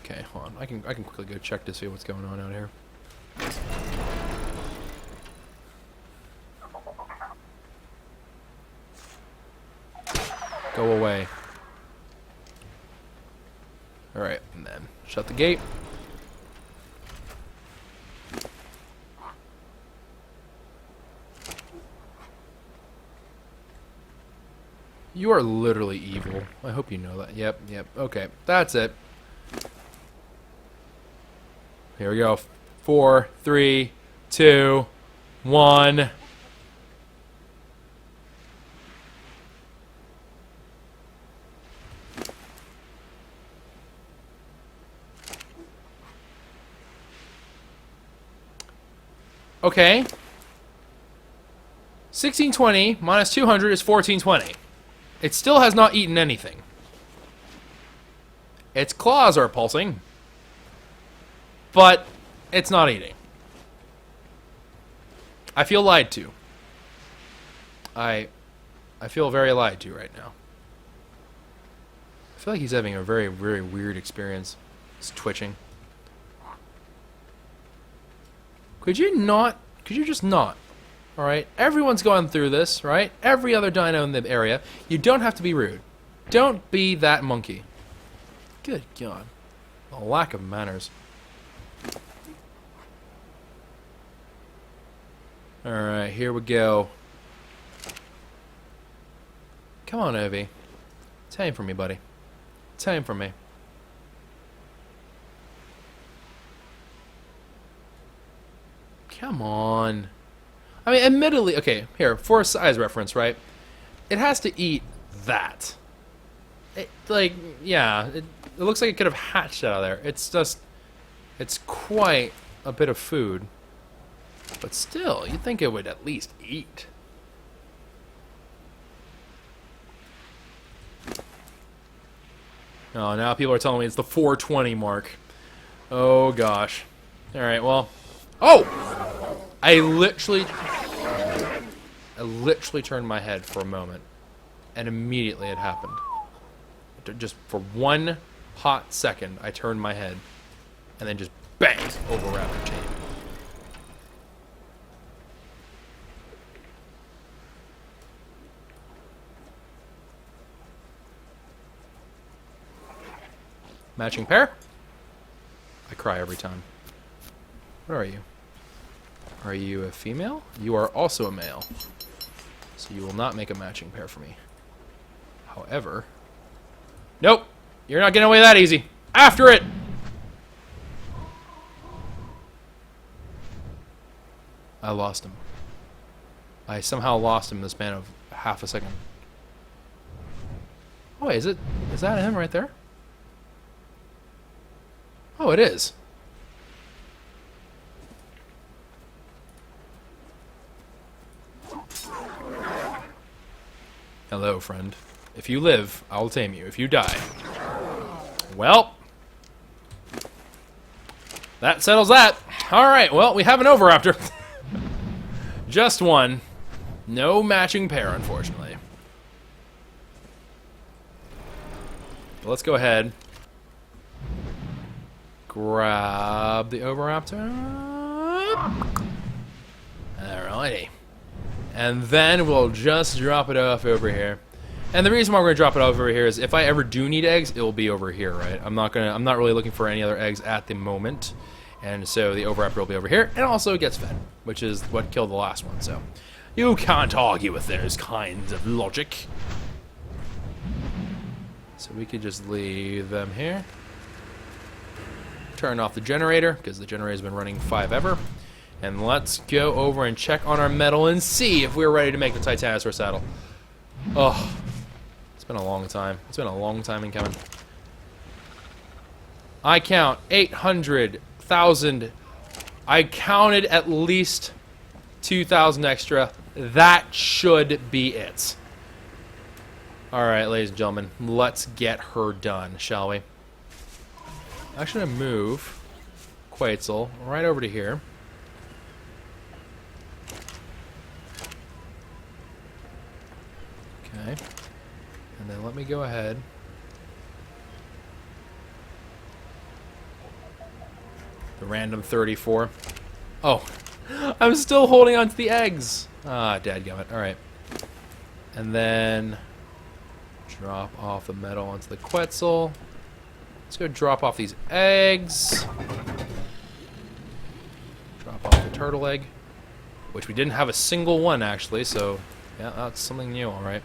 Okay, hold on. I can quickly go check to see what's going on out here. Go away. Alright, and then shut the gate. You are literally evil. I hope you know that. Yep, okay. That's it. Here we go. 4, 3, 2, 1. Okay. 1620 minus 200 is 1420. It still has not eaten anything. Its claws are pulsing, but it's not eating. I feel lied to. I feel very lied to right now. I feel like he's having a very, very weird experience. He's twitching. Could you not? Could you just not? Alright? Everyone's gone through this, right? Every other dino in the area. You don't have to be rude. Don't be that monkey. Good God. A lack of manners. Alright, here we go. Come on, Ovi. Tame for me, buddy. Tame for me. Come on. I mean, admittedly, okay, here, for a size reference, right? It has to eat that. It, like, yeah, it looks like it could have hatched out of there. It's just, it's quite a bit of food. But still, you'd think it would at least eat. Oh, now people are telling me it's the 420 mark. Oh, gosh. Alright, well. Oh! I literally turned my head for a moment. And immediately it happened. Just for one hot second, I turned my head. And then just bang! Oviraptor chain. Matching pair? I cry every time. What are you? Are you a female? You are also a male. So you will not make a matching pair for me. However... Nope! You're not getting away that easy! After it! I lost him. I somehow lost him in the span of half a second. Oh wait, is that him right there? Oh, it is. Hello, friend. If you live, I will tame you. If you die... Well... That settles that. Alright, well, we have an Oviraptor. Just one. No matching pair, unfortunately. But let's go ahead. Grab the Oviraptor. Alrighty. And then we'll just drop it off over here. And the reason why we're gonna drop it over here is if I ever do need eggs, it will be over here, right? I'm not really looking for any other eggs at the moment. And so the Oviraptor will be over here, and also it gets fed, which is what killed the last one, so you can't argue with those kinds of logic. So we could just leave them here. Turn off the generator, because the generator's been running 5 ever. And let's go over and check on our metal and see if we're ready to make the Titanosaur saddle. Oh, it's been a long time. It's been a long time in coming. I count 800,000. I counted at least 2,000 extra. That should be it. Alright, ladies and gentlemen, let's get her done, shall we? I'm going to move Quetzal right over to here. Okay. And then let me go ahead. The random 34. Oh, I'm still holding on to the eggs. Ah, dadgummit. Alright. And then drop off the metal onto the Quetzal. Let's go drop off these eggs. Drop off the turtle egg, which we didn't have a single one actually, so yeah, that's something new, alright.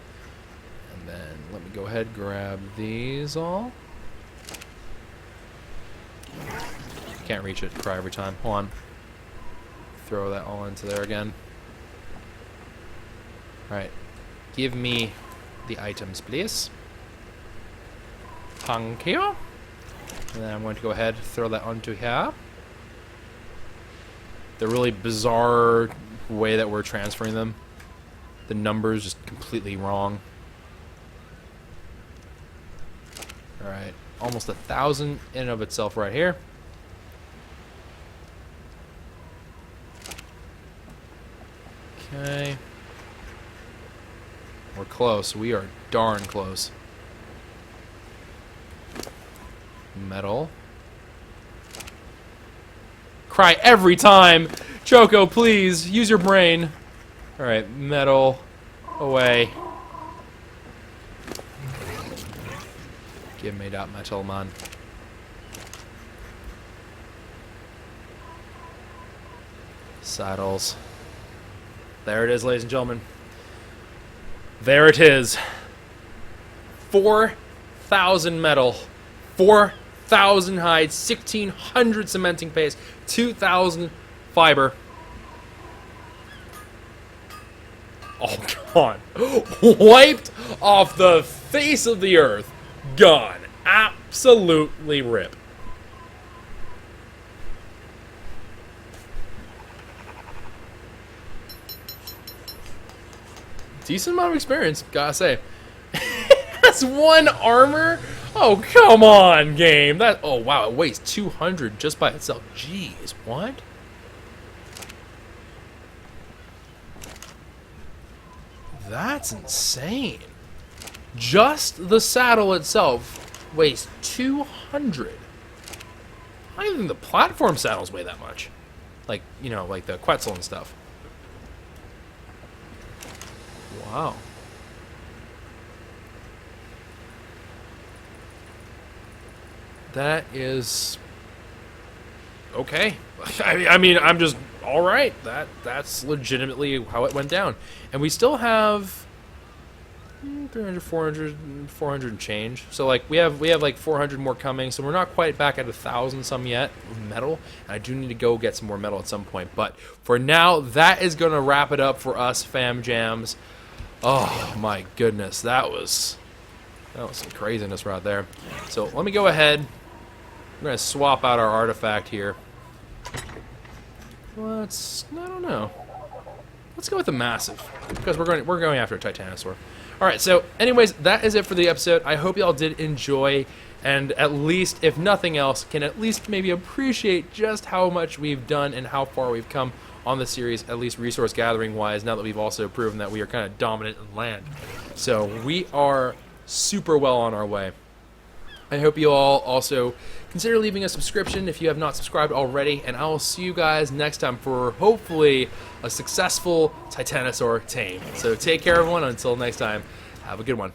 And then let me go ahead, grab these all. Can't reach it, cry every time. Hold on. Throw that all into there again. Alright. Give me the items, please. Thank you. And then I'm going to go ahead, throw that onto here. The really bizarre way that we're transferring them. The numbers just completely wrong. Alright. Almost 1,000 in and of itself right here. Okay. We're close. We are darn close. Metal. Cry every time! Choco, please, use your brain. Alright, metal. Away. Give me that metal, man. Saddles. There it is, ladies and gentlemen. There it is. 4,000 metal. 4,000 hides. 1,600 cementing paste. 2,000 fiber. Oh, gone. Wiped off the face of the earth. Gone. Absolutely rip. Decent amount of experience, gotta say. That's 1 armor? Oh, come on, game. That. Oh, wow, it weighs 200 just by itself. Jeez, what? That's insane. Just the saddle itself weighs 200. I don't even think the platform saddles weigh that much. Like, you know, like the Quetzal and stuff. Wow. That is okay. I mean, I'm just all right. That's legitimately how it went down, and we still have 300, 400 and change. So like we have like 400 more coming. So we're not quite back at 1,000 some yet of metal. And I do need to go get some more metal at some point. But for now, that is going to wrap it up for us, fam jams. Oh my goodness, that was some craziness right there. So let me go ahead. I'm gonna swap out our artifact here. I don't know. Let's go with the massive because we're going after a Titanosaur. All right. So, anyways, that is it for the episode. I hope y'all did enjoy, and at least, if nothing else, can at least maybe appreciate just how much we've done and how far we've come on the series, at least resource gathering wise, now that we've also proven that we are kind of dominant in land. So we are super well on our way. I hope you all also consider leaving a subscription if you have not subscribed already, and I will see you guys next time for hopefully a successful Titanosaur tame. So take care, everyone. Until next time, have a good one.